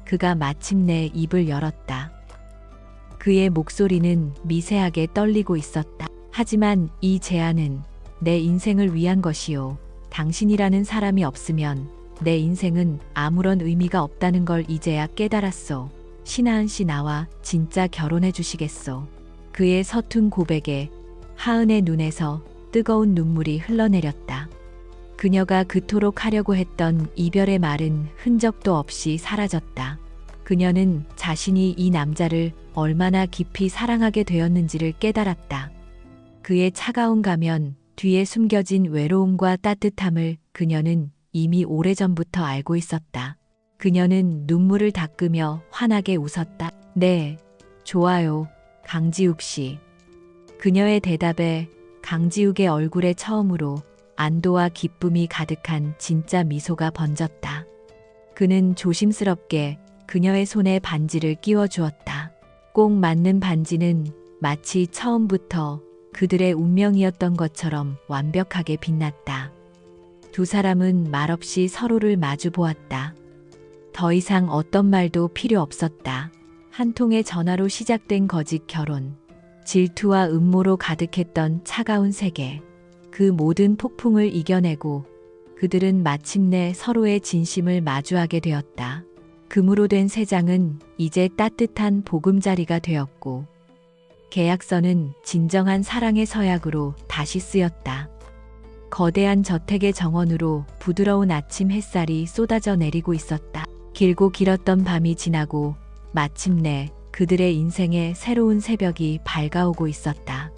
그가 마침내 입을 열었다. 그의 목소리는 미세하게 떨리고 있었다. 하지만 이 제안은 내 인생을 위한 것이요. 당신이라는 사람이 없으면 내 인생은 아무런 의미가 없다는 걸 이제야 깨달았소. 신하은 씨 나와 진짜 결혼해 주시겠소. 그의 서툰 고백에 하은의 눈에서 뜨거운 눈물이 흘러내렸다. 그녀가 그토록 하려고 했던 이별의 말은 흔적도 없이 사라졌다. 그녀는 자신이 이 남자를 얼마나 깊이 사랑하게 되었는지를 깨달았다. 그의 차가운 가면 뒤에 숨겨진 외로움과 따뜻함을 그녀는 이미 오래전부터 알고 있었다. 그녀는 눈물을 닦으며 환하게 웃었다. 네, 좋아요, 강지욱 씨. 그녀의 대답에 강지욱의 얼굴에 처음으로 안도와 기쁨이 가득한 진짜 미소가 번졌다. 그는 조심스럽게 그녀의 손에 반지를 끼워 주었다. 꼭 맞는 반지는 마치 처음부터 그들의 운명이었던 것처럼 완벽하게 빛났다. 두 사람은 말없이 서로를 마주 보았다. 더 이상 어떤 말도 필요 없었다. 한 통의 전화로 시작된 거짓 결혼, 질투와 음모로 가득했던 차가운 세계. 그 모든 폭풍을 이겨내고 그들은 마침내 서로의 진심을 마주하게 되었다. 금으로 된 세 장은 이제 따뜻한 보금자리가 되었고 계약서는 진정한 사랑의 서약으로 다시 쓰였다. 거대한 저택의 정원으로 부드러운 아침 햇살이 쏟아져 내리고 있었다. 길고 길었던 밤이 지나고 마침내 그들의 인생에 새로운 새벽이 밝아오고 있었다.